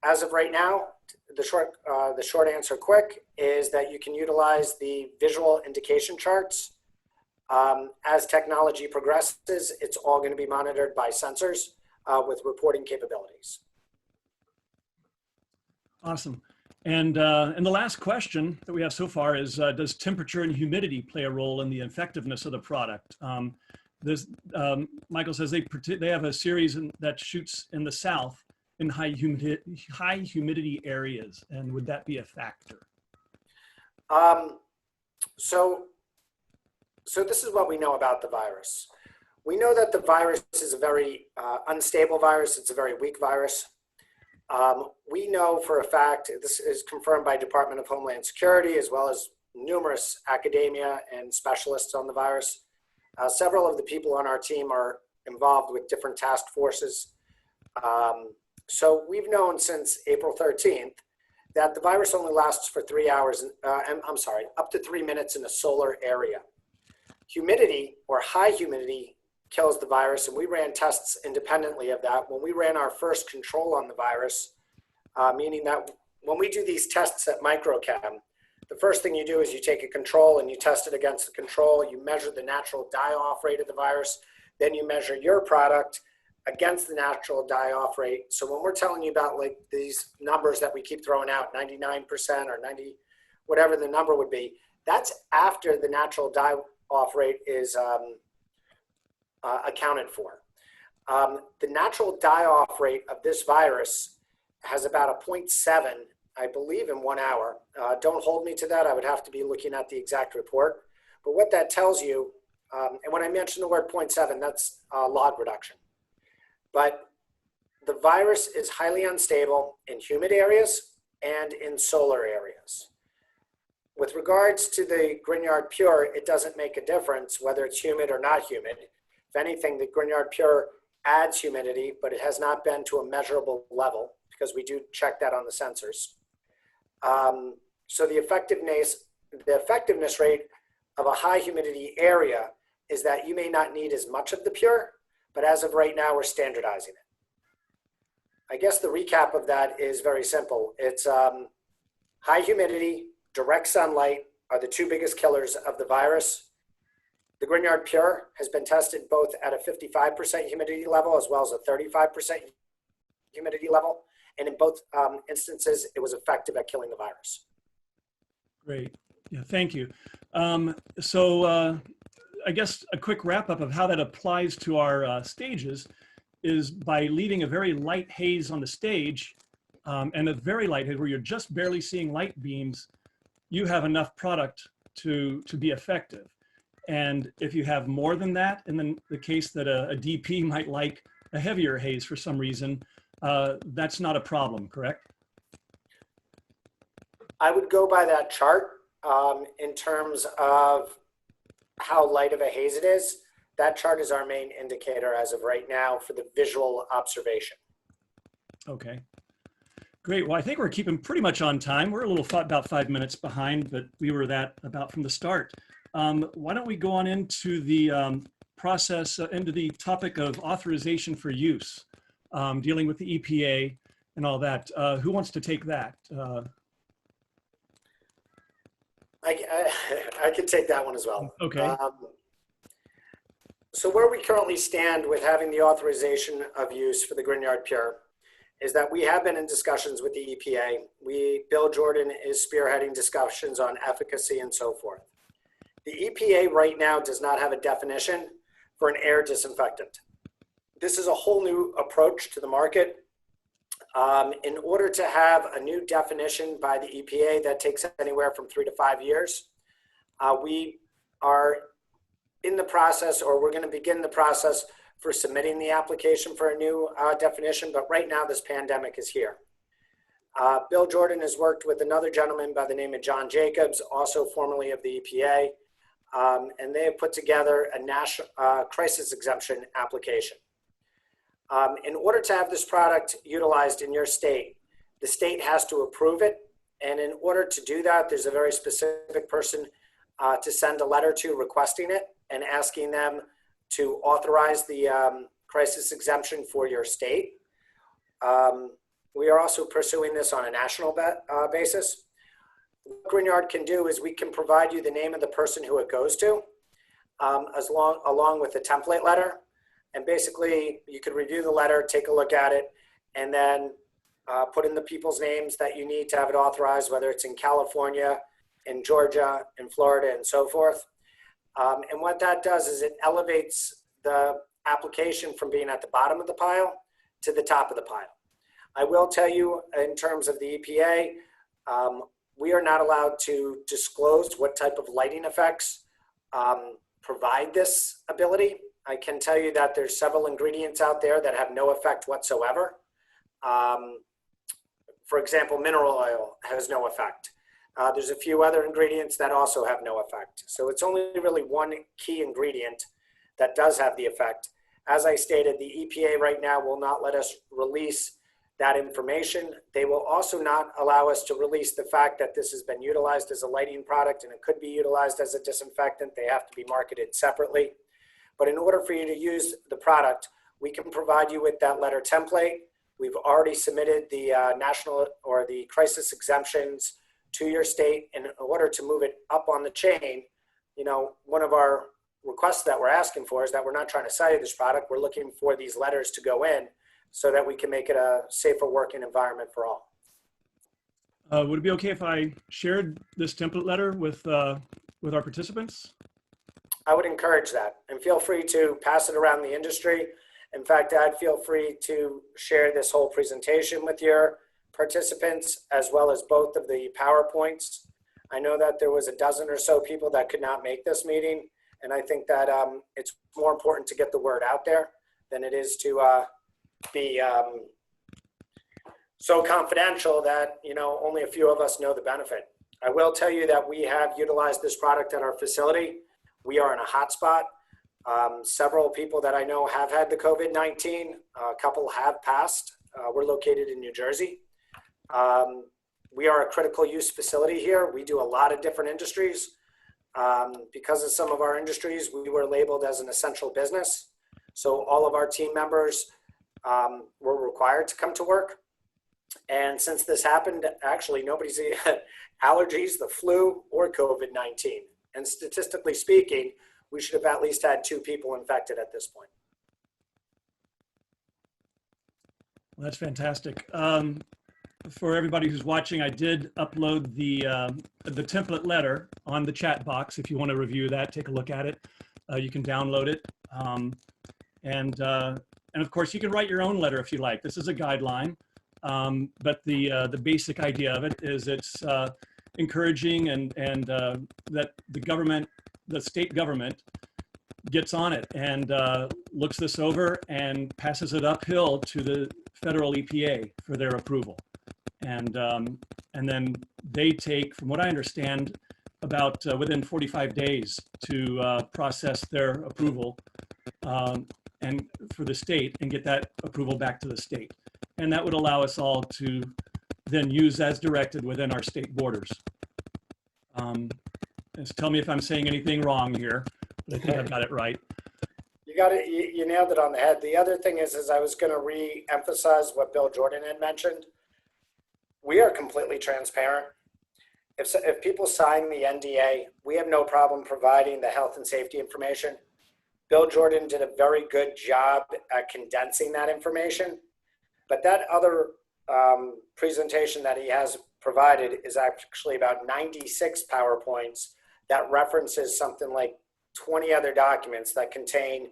C: as of right now, the short answer quick is that you can utilize the visual indication charts. As technology progresses, it's all going to be monitored by sensors with reporting capabilities.
A: Awesome. And the last question that we have so far is, does temperature and humidity play a role in the effectiveness of the product? Michael says they have a series that shoots in the south in high humidity areas, and would that be a factor?
C: So this is what we know about the virus. We know that the virus is a very unstable virus. It's a very weak virus. We know for a fact, this is confirmed by Department of Homeland Security, as well as numerous academia and specialists on the virus. Several of the people on our team are involved with different task forces. So we've known since April 13th that the virus only lasts for 3 hours, up to 3 minutes in a solar area. Humidity or high humidity kills the virus, and we ran tests independently of that. When we ran our first control on the virus, meaning that when we do these tests at Microchem, the first thing you do is you take a control and you test it against the control. You measure the natural die-off rate of the virus. Then you measure your product against the natural die-off rate. So when we're telling you about like these numbers that we keep throwing out, 99% or 90, whatever the number would be, that's after the natural die-off rate is accounted for. The natural die-off rate of this virus has about a 0.7, I believe, in 1 hour. Don't hold me to that. I would have to be looking at the exact report. But what that tells you, and when I mention the word 0.7, that's log reduction. But the virus is highly unstable in humid areas and in solar areas. With regards to the Grignard Pure, it doesn't make a difference whether it's humid or not humid. If anything, the Grignard Pure adds humidity, but it has not been to a measurable level because we do check that on the sensors. So the effectiveness rate of a high humidity area is that you may not need as much of the Pure, but as of right now, we're standardizing it. I guess the recap of that is very simple. It's high humidity, direct sunlight are the two biggest killers of the virus. The Grignard Pure has been tested both at a 55% humidity level as well as a 35% humidity level. And in both instances, it was effective at killing the virus.
A: Great. Yeah, thank you. I guess a quick wrap up of how that applies to our stages is by leaving a very light haze on the stage and a very light haze where you're just barely seeing light beams, you have enough product to be effective. And if you have more than that, and then the case that a DP might like a heavier haze for some reason, that's not a problem, correct?
C: I would go by that chart in terms of how light of a haze it is. That chart is our main indicator as of right now for the visual observation.
A: Okay, great. Well, I think we're keeping pretty much on time. We're a little about 5 minutes behind, but we were that about from the start. Why don't we go on into the process, into the topic of authorization for use, dealing with the EPA and all that. Who wants to take that?
C: I can take that one as well.
A: Okay.
C: So where we currently stand with having the authorization of use for the Grignard Pure is that we have been in discussions with the EPA. Bill Jordan is spearheading discussions on efficacy and so forth. The EPA right now does not have a definition for an air disinfectant. This is a whole new approach to the market. In order to have a new definition by the EPA, that takes anywhere from 3 to 5 years. We are in the process, or we're going to begin the process for submitting the application for a new definition, but right now this pandemic is here. Bill Jordan has worked with another gentleman by the name of John Jacobs, also formerly of the EPA, and they have put together a national crisis exemption application. In order to have this product utilized in your state, the state has to approve it. And in order to do that, there's a very specific person to send a letter to requesting it and asking them to authorize the crisis exemption for your state. We are also pursuing this on a national basis. What Grignard can do is we can provide you the name of the person who it goes to, along with the template letter. And basically, you could review the letter, take a look at it, and then put in the people's names that you need to have it authorized, whether it's in California, in Georgia, in Florida, and so forth. And what that does is it elevates the application from being at the bottom of the pile to the top of the pile. I will tell you, in terms of the EPA, we are not allowed to disclose what type of lighting effects provide this ability. I can tell you that there's several ingredients out there that have no effect whatsoever. For example, mineral oil has no effect. There's a few other ingredients that also have no effect. So it's only really one key ingredient that does have the effect. As I stated, the EPA right now will not let us release that information. They will also not allow us to release the fact that this has been utilized as a lighting product and it could be utilized as a disinfectant. They have to be marketed separately. But in order for you to use the product, we can provide you with that letter template. We've already submitted the national or the crisis exemptions to your state in order to move it up on the chain. You know, one of our requests that we're asking for is that we're not trying to sell you this product. We're looking for these letters to go in so that we can make it a safer working environment for all.
A: Would it be okay if I shared this template letter with our participants?
C: I would encourage that, and feel free to pass it around the industry. In fact, I'd feel free to share this whole presentation with your participants, as well as both of the PowerPoints. I know that there was a dozen or so people that could not make this meeting, and I think that it's more important to get the word out there than it is to be so confidential that, you know, only a few of us know the benefit. I will tell you that we have utilized this product at our facility. We are in a hotspot. Several people that I know have had the COVID-19. A couple have passed. We're located in New Jersey. We are a critical use facility here. We do a lot of different industries. Because of some of our industries, we were labeled as an essential business. So all of our team members were required to come to work. And since this happened, actually nobody's had allergies, the flu, or COVID-19. And statistically speaking, we should have at least had 2 people infected at this point.
A: Well, that's fantastic. For everybody who's watching, I did upload the template letter on the chat box. If you want to review that, take a look at it. You can download it. And of course, you can write your own letter if you like. This is a guideline. But the basic idea of it is it's encouraging and that the government, the state government, gets on it and looks this over and passes it uphill to the federal EPA for their approval. And then they take, from what I understand, about within 45 days to process their approval and for the state and get that approval back to the state. And that would allow us all to then use as directed within our state borders. Just tell me if I'm saying anything wrong here, but I think I've got it right.
C: You got it. You nailed it on the head. The other thing is I was going to re-emphasize what Bill Jordan had mentioned. We are completely transparent. If people sign the NDA, we have no problem providing the health and safety information. Bill Jordan did a very good job at condensing that information. But that other presentation that he has provided is actually about 96 PowerPoints that references something like 20 other documents that contain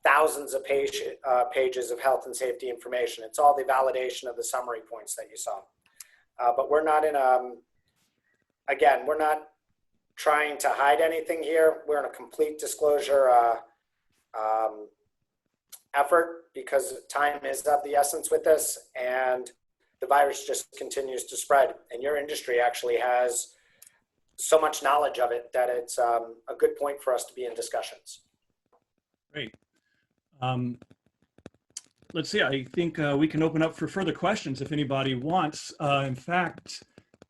C: thousands of pages of health and safety information. It's all the validation of the summary points that you saw. But we're not in again, we're not trying to hide anything here. We're in a complete disclosure effort because time is of the essence with this, and the virus just continues to spread. And your industry actually has so much knowledge of it that it's a good point for us to be in discussions.
A: Great. Let's see, I think we can open up for further questions if anybody wants. In fact,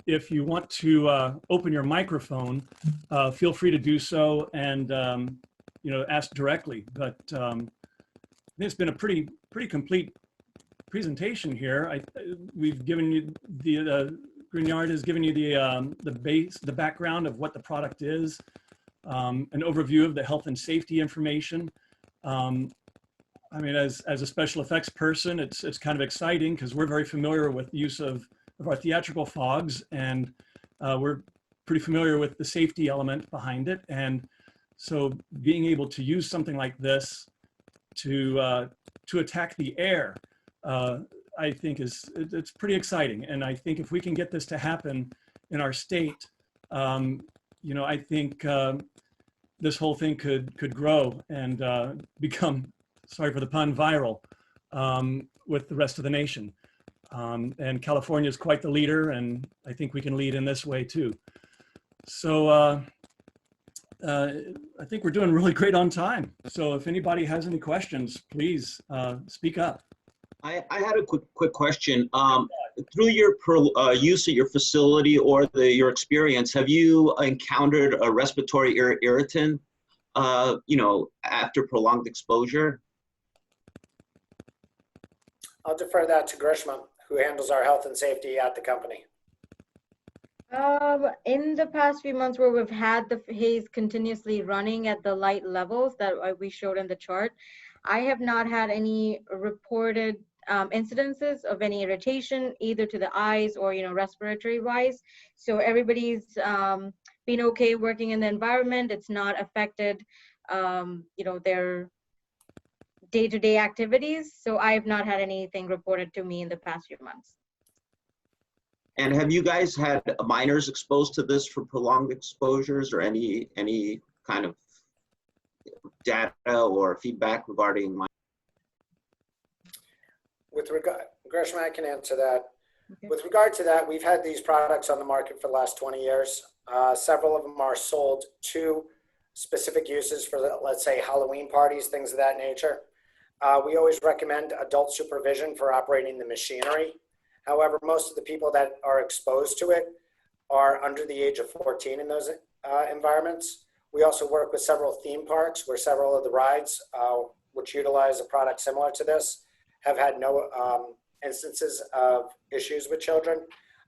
A: if you want to open your microphone, feel free to do so and ask directly. But it's been a pretty complete presentation here. We've given you Grignard has given you the background of what the product is, an overview of the health and safety information. I mean, as a special effects person, it's kind of exciting because we're very familiar with the use of our theatrical fogs, and we're pretty familiar with the safety element behind it. And so being able to use something like this to attack the air, I think it's pretty exciting. And I think if we can get this to happen in our state, I think this whole thing could grow and become, sorry for the pun, viral with the rest of the nation. And California is quite the leader, and I think we can lead in this way too. So I think we're doing really great on time. So if anybody has any questions, please speak up.
F: I had a quick question. Through your use at your facility or your experience, have you encountered a respiratory irritant, after prolonged exposure?
C: I'll defer that to Grishma, who handles our health and safety at the company.
E: In the past few months where we've had the haze continuously running at the light levels that we showed in the chart, I have not had any reported incidences of any irritation, either to the eyes or, respiratory wise. So everybody's been okay working in the environment. It's not affected, their day-to-day activities. So I have not had anything reported to me in the past few months.
F: And have you guys had minors exposed to this for prolonged exposures, or any kind of data or feedback regarding minors?
C: With regard, Grishma, I can answer that.
E: Okay.
C: With regard to that, we've had these products on the market for the last 20 years. Several of them are sold to specific uses for, let's say, Halloween parties, things of that nature. We always recommend adult supervision for operating the machinery. However, most of the people that are exposed to it are under the age of 14 in those environments. We also work with several theme parks where several of the rides, which utilize a product similar to this, have had no instances of issues with children.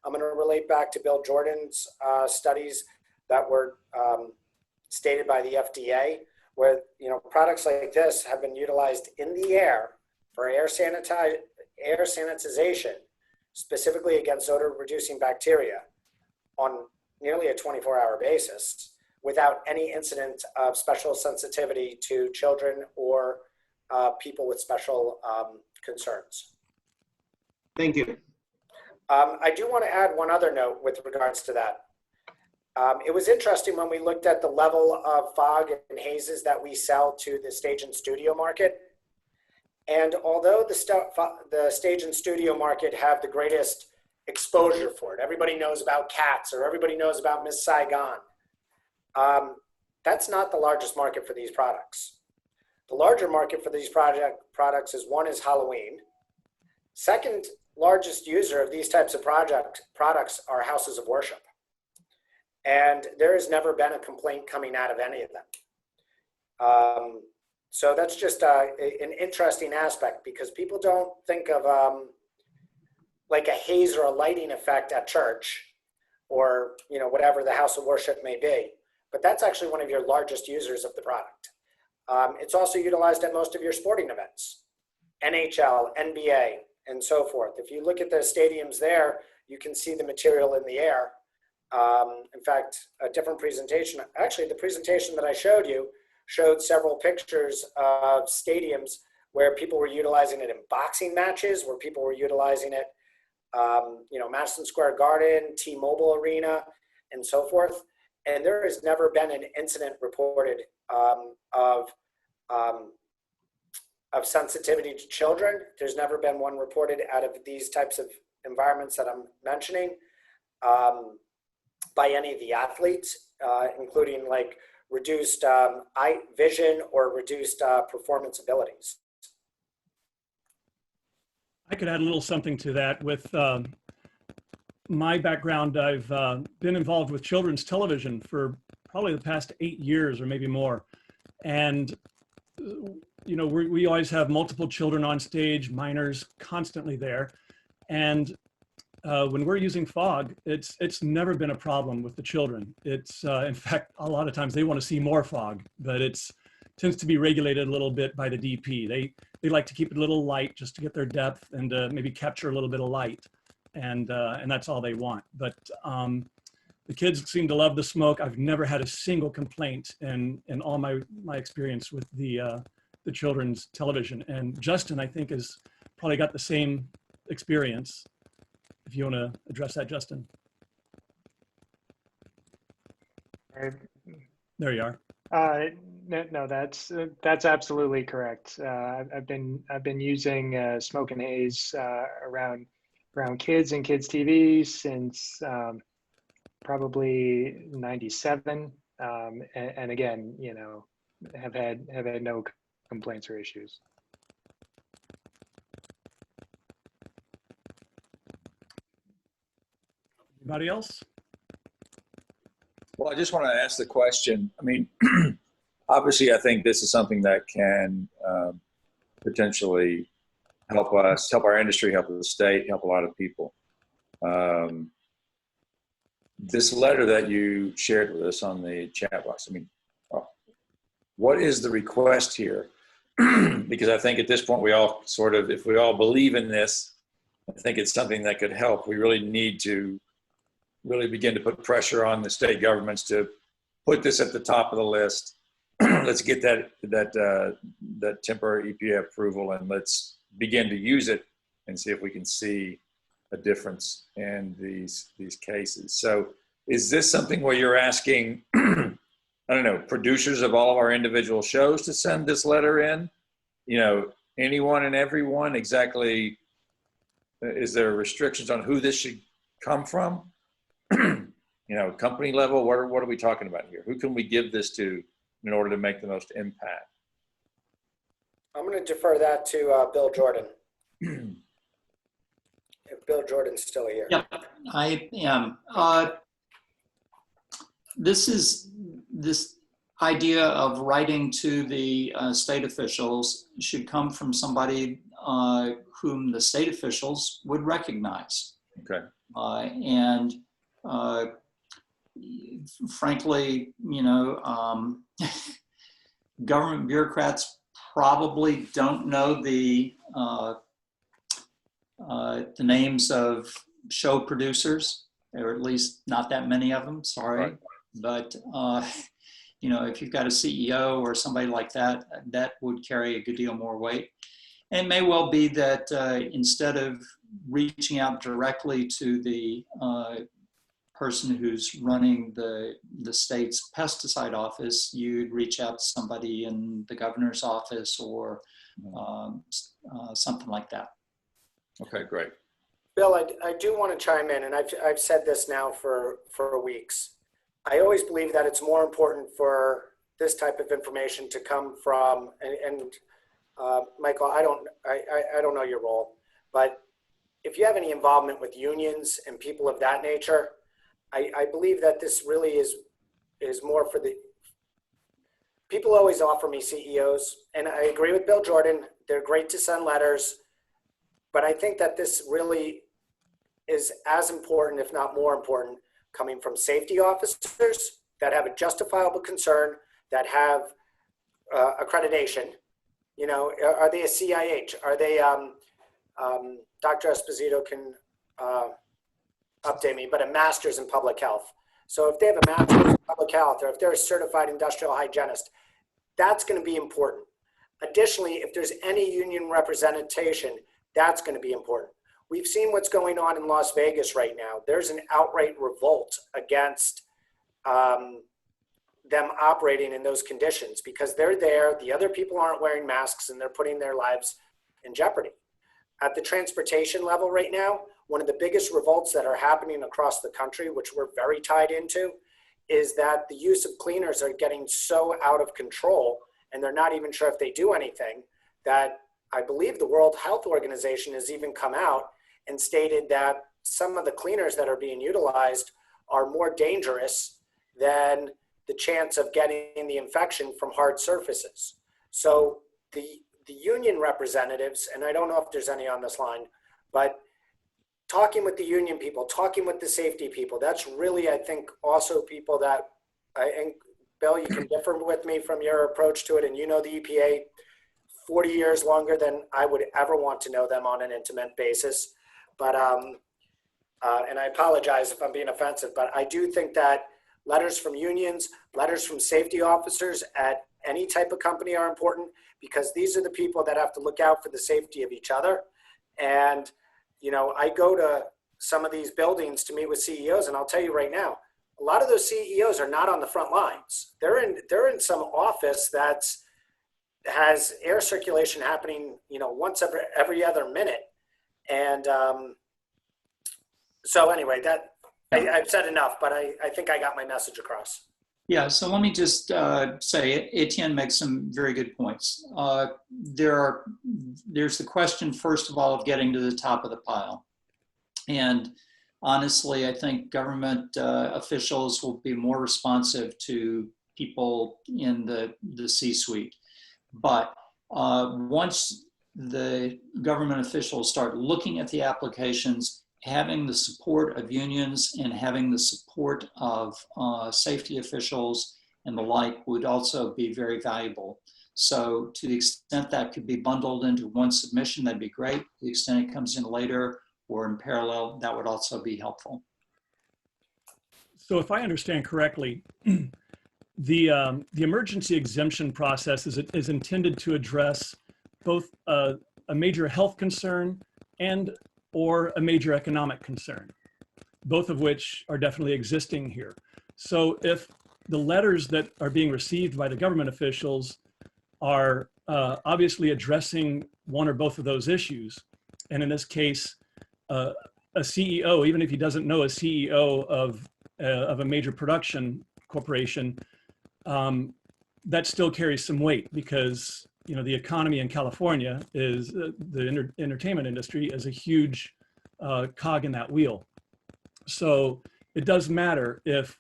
C: I'm going to relate back to Bill Jordan's studies that were stated by the FDA, where products like this have been utilized in the air for air sanitization, specifically against odor-reducing bacteria, on nearly a 24-hour basis, without any incident of special sensitivity to children or people with special concerns.
F: Thank you.
C: I do want to add one other note with regards to that. It was interesting when we looked at the level of fog and hazes that we sell to the stage and studio market. And although the stage and studio market have the greatest exposure for it, everybody knows about Cats or everybody knows about Miss Saigon, that's not the largest market for these products. The larger market for these products is, one is Halloween. Second largest user of these types of products are houses of worship. And there has never been a complaint coming out of any of them. So that's just an interesting aspect, because people don't think of like a haze or a lighting effect at church, or whatever the house of worship may be. But that's actually one of your largest users of the product. It's also utilized at most of your sporting events, NHL, NBA, and so forth. If you look at the stadiums there, you can see the material in the air. In fact, a different presentation, actually the presentation that I showed you showed several pictures of stadiums where people were utilizing it in boxing matches, where people were utilizing it, Madison Square Garden, T-Mobile Arena, and so forth. And there has never been an incident reported of sensitivity to children. There's never been one reported out of these types of environments that I'm mentioning by any of the athletes, including like reduced eye vision or reduced performance abilities.
A: I could add a little something to that. With my background, I've been involved with children's television for probably the past 8 years or maybe more. And, we always have multiple children on stage, minors constantly there. And when we're using fog, it's never been a problem with the children. It's, in fact, a lot of times they want to see more fog, but tends to be regulated a little bit by the DP. They like to keep it a little light just to get their depth and maybe capture a little bit of light. And that's all they want. But the kids seem to love the smoke. I've never had a single complaint in all my experience with the children's television. And Justin, I think, has probably got the same experience. If you want to address that, Justin. There you are.
B: No, that's absolutely correct. I've been using smoke and haze around kids and kids TV since probably '97, and again, have had no complaints or issues.
A: Anybody else?
G: Well, I just want to ask the question. I mean, obviously, I think this is something that can potentially help us, help our industry, help the state, help a lot of people. This letter that you shared with us on the chat box, I mean, what is the request here? Because I think at this point, we all sort of, if we all believe in this, I think it's something that could help. We really need to really begin to put pressure on the state governments to put this at the top of the list. Let's get that temporary EPA approval, and let's begin to use it and see if we can see a difference in these cases. So is this something where you're asking, I don't know, producers of all of our individual shows to send this letter in? You know, anyone and everyone? Exactly. Is there restrictions on who this should come from? You know, company level, what are we talking about here? Who can we give this to in order to make the most impact?
C: I'm going to defer that to Bill Jordan. If Bill Jordan's still here.
D: Yep, I am. This idea of writing to the state officials should come from somebody whom the state officials would recognize.
G: Okay.
D: And frankly, you know, government bureaucrats probably don't know the names of show producers, or at least not that many of them, sorry.
G: Right.
D: But, you know, if you've got a CEO or somebody like that, that would carry a good deal more weight. And it may well be that instead of reaching out directly to the person who's running the state's pesticide office, you'd reach out to somebody in the governor's office or something like that.
G: Okay, great.
C: Bill, I do want to chime in, and I've said this now for weeks. I always believe that it's more important for this type of information to come from, and Michael, I don't know your role, but if you have any involvement with unions and people of that nature, I believe that this really is more for the people. Always offer me CEOs, and I agree with Bill Jordan. They're great to send letters, but I think that this really is as important, if not more important, coming from safety officers that have a justifiable concern, that have accreditation. You know, are they a CIH? Are they, Dr. Esposito can update me, but a master's in public health. So if they have a master's in public health, or if they're a certified industrial hygienist, that's going to be important. Additionally, if there's any union representation, that's going to be important. We've seen what's going on in Las Vegas right now. There's an outright revolt against them operating in those conditions because they're there, the other people aren't wearing masks, and they're putting their lives in jeopardy. At the transportation level right now, one of the biggest revolts that are happening across the country, which we're very tied into, is that the use of cleaners are getting so out of control, and they're not even sure if they do anything, that I believe the World Health Organization has even come out and stated that some of the cleaners that are being utilized are more dangerous than the chance of getting the infection from hard surfaces. So the union representatives, and I don't know if there's any on this line, but talking with the union people, talking with the safety people, that's really, I think, also people that, and Bill, you can differ with me from your approach to it, and you know the EPA 40 years longer than I would ever want to know them on an intimate basis. But, and I apologize if I'm being offensive, but I do think that letters from unions, letters from safety officers at any type of company are important, because these are the people that have to look out for the safety of each other. And, you know, I go to some of these buildings to meet with CEOs, and I'll tell you right now, a lot of those CEOs are not on the front lines. They're in some office that's has air circulation happening, you know, once every other minute. And so anyway, that I've said enough, but I think I got my message across.
D: Yeah, so let me just say, Etienne makes some very good points. There's the question, first of all, of getting to the top of the pile. And honestly, I think government officials will be more responsive to people in the C-suite. But once the government officials start looking at the applications, having the support of unions and having the support of safety officials and the like would also be very valuable. So to the extent that could be bundled into one submission, that'd be great. To the extent it comes in later or in parallel, that would also be helpful.
A: So if I understand correctly, the emergency exemption process is intended to address both a major health concern and or a major economic concern, both of which are definitely existing here. So if the letters that are being received by the government officials are obviously addressing one or both of those issues, and in this case, a CEO, even if he doesn't know a CEO of a major production corporation, that still carries some weight because the economy in California is the entertainment industry is a huge cog in that wheel. So it does matter if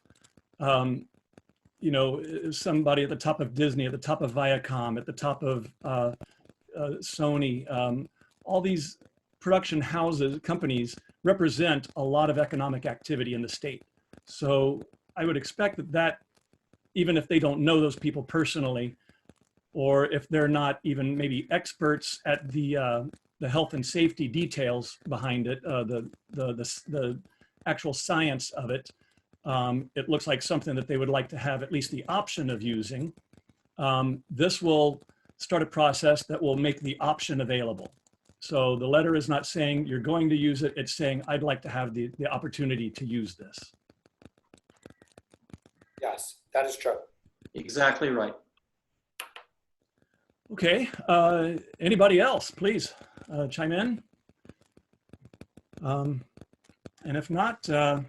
A: somebody at the top of Disney, at the top of Viacom, at the top of Sony, all these production houses, companies represent a lot of economic activity in the state. So I would expect that even if they don't know those people personally, or if they're not even maybe experts at the health and safety details behind it, the actual science of it, it looks like something that they would like to have at least the option of using. This will start a process that will make the option available. So the letter is not saying you're going to use it, it's saying I'd like to have the opportunity to use this.
C: Yes, that is true.
D: Exactly right.
A: Okay, anybody else, please chime in. And if not, I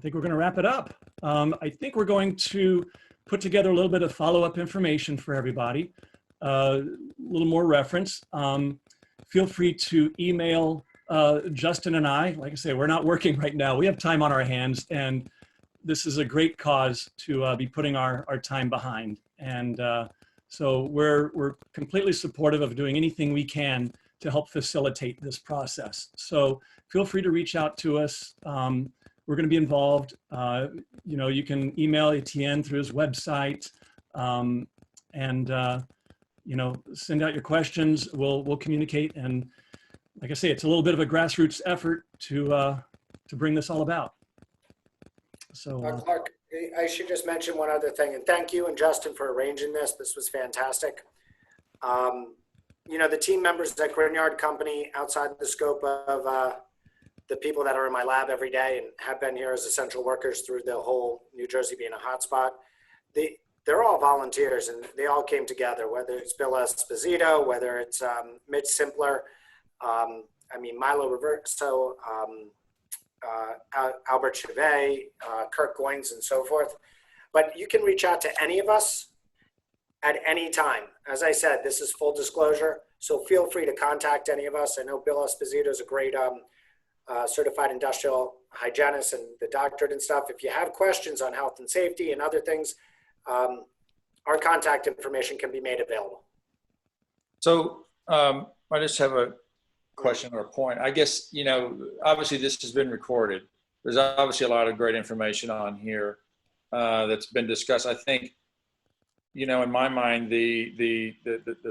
A: think we're going to wrap it up. I think we're going to put together a little bit of follow-up information for everybody, a little more reference. Feel free to email Justin and I. Like I say, we're not working right now. We have time on our hands, and this is a great cause to be putting our time behind. And so we're completely supportive of doing anything we can to help facilitate this process. So feel free to reach out to us. We're going to be involved. You can email Etienne through his website, and send out your questions. We'll communicate. And like I say, it's a little bit of a grassroots effort to bring this all about. So
C: Clark, I should just mention one other thing, and thank you and Justin for arranging this. This was fantastic. The team members at Grignard Company, outside the scope of the people that are in my lab every day and have been here as essential workers through the whole New Jersey being a hotspot, they're all volunteers, and they all came together, whether it's Bill Esposito, whether it's Mitch Simpler, Milo Reverso, Albert Chevet, Kirk Goins, and so forth. But you can reach out to any of us at any time. As I said, this is full disclosure, so feel free to contact any of us. I know Bill Esposito is a great certified industrial hygienist and the doctorate and stuff. If you have questions on health and safety and other things, our contact information can be made available.
G: So I just have a question or a point. I guess, obviously this has been recorded. There's obviously a lot of great information on here that's been discussed. I think, in my mind, the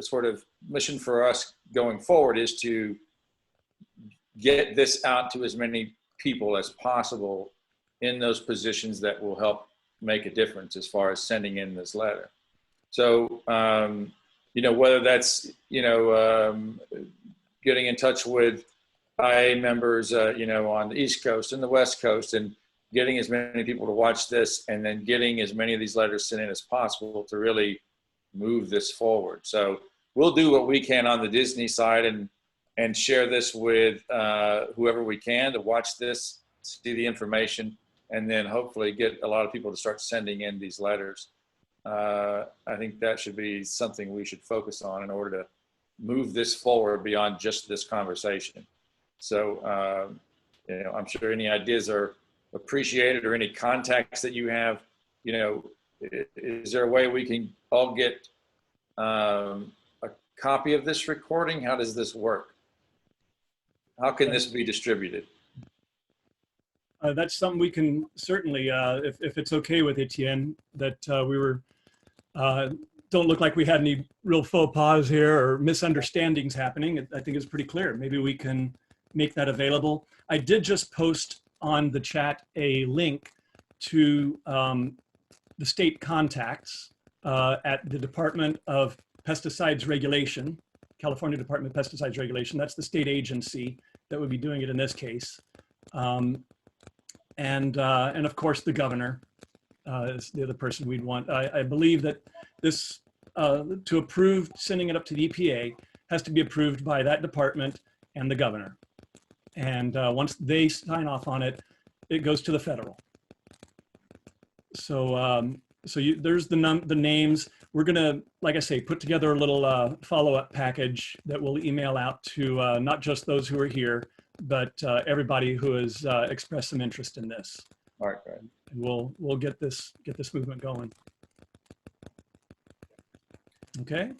G: sort of mission for us going forward is to get this out to as many people as possible in those positions that will help make a difference as far as sending in this letter. So, whether that's, getting in touch with IA members, on the East Coast and the West Coast, and getting as many people to watch this, and then getting as many of these letters sent in as possible to really move this forward. So we'll do what we can on the Disney side and share this with whoever we can to watch this, see the information, and then hopefully get a lot of people to start sending in these letters. I think that should be something we should focus on in order to move this forward beyond just this conversation. So You know, I'm sure any ideas are appreciated, or any contacts that you have. You know, is there a way we can all get a copy of this recording? How does this work? How can this be distributed?
A: That's something we can certainly, if it's okay with Etienne, that we were, don't look like we had any real faux pas here or misunderstandings happening. I think it's pretty clear. Maybe we can make that available. I did just post on the chat a link to the state contacts at the Department of Pesticides Regulation, California Department of Pesticides Regulation. That's the state agency that would be doing it in this case. And of course the governor is the other person we'd want. I believe that this, to approve sending it up to the EPA, has to be approved by that department and the governor. And once they sign off on it, it goes to the federal. So there's the names. We're gonna, like I say, put together a little follow-up package that we'll email out to not just those who are here, but everybody who has expressed some interest in this.
G: All right, great.
A: And we'll get this movement going. Okay.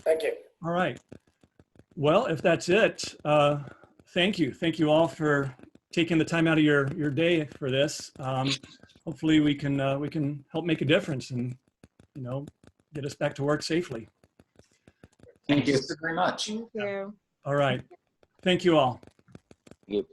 C: Thank you.
A: All right. Well, if that's it, thank you all for taking the time out of your day for this. Hopefully we can help make a difference and, you know, get us back to work safely.
D: Thank you very much.
E: Thank you.
A: All right. Thank you all.
F: Yep.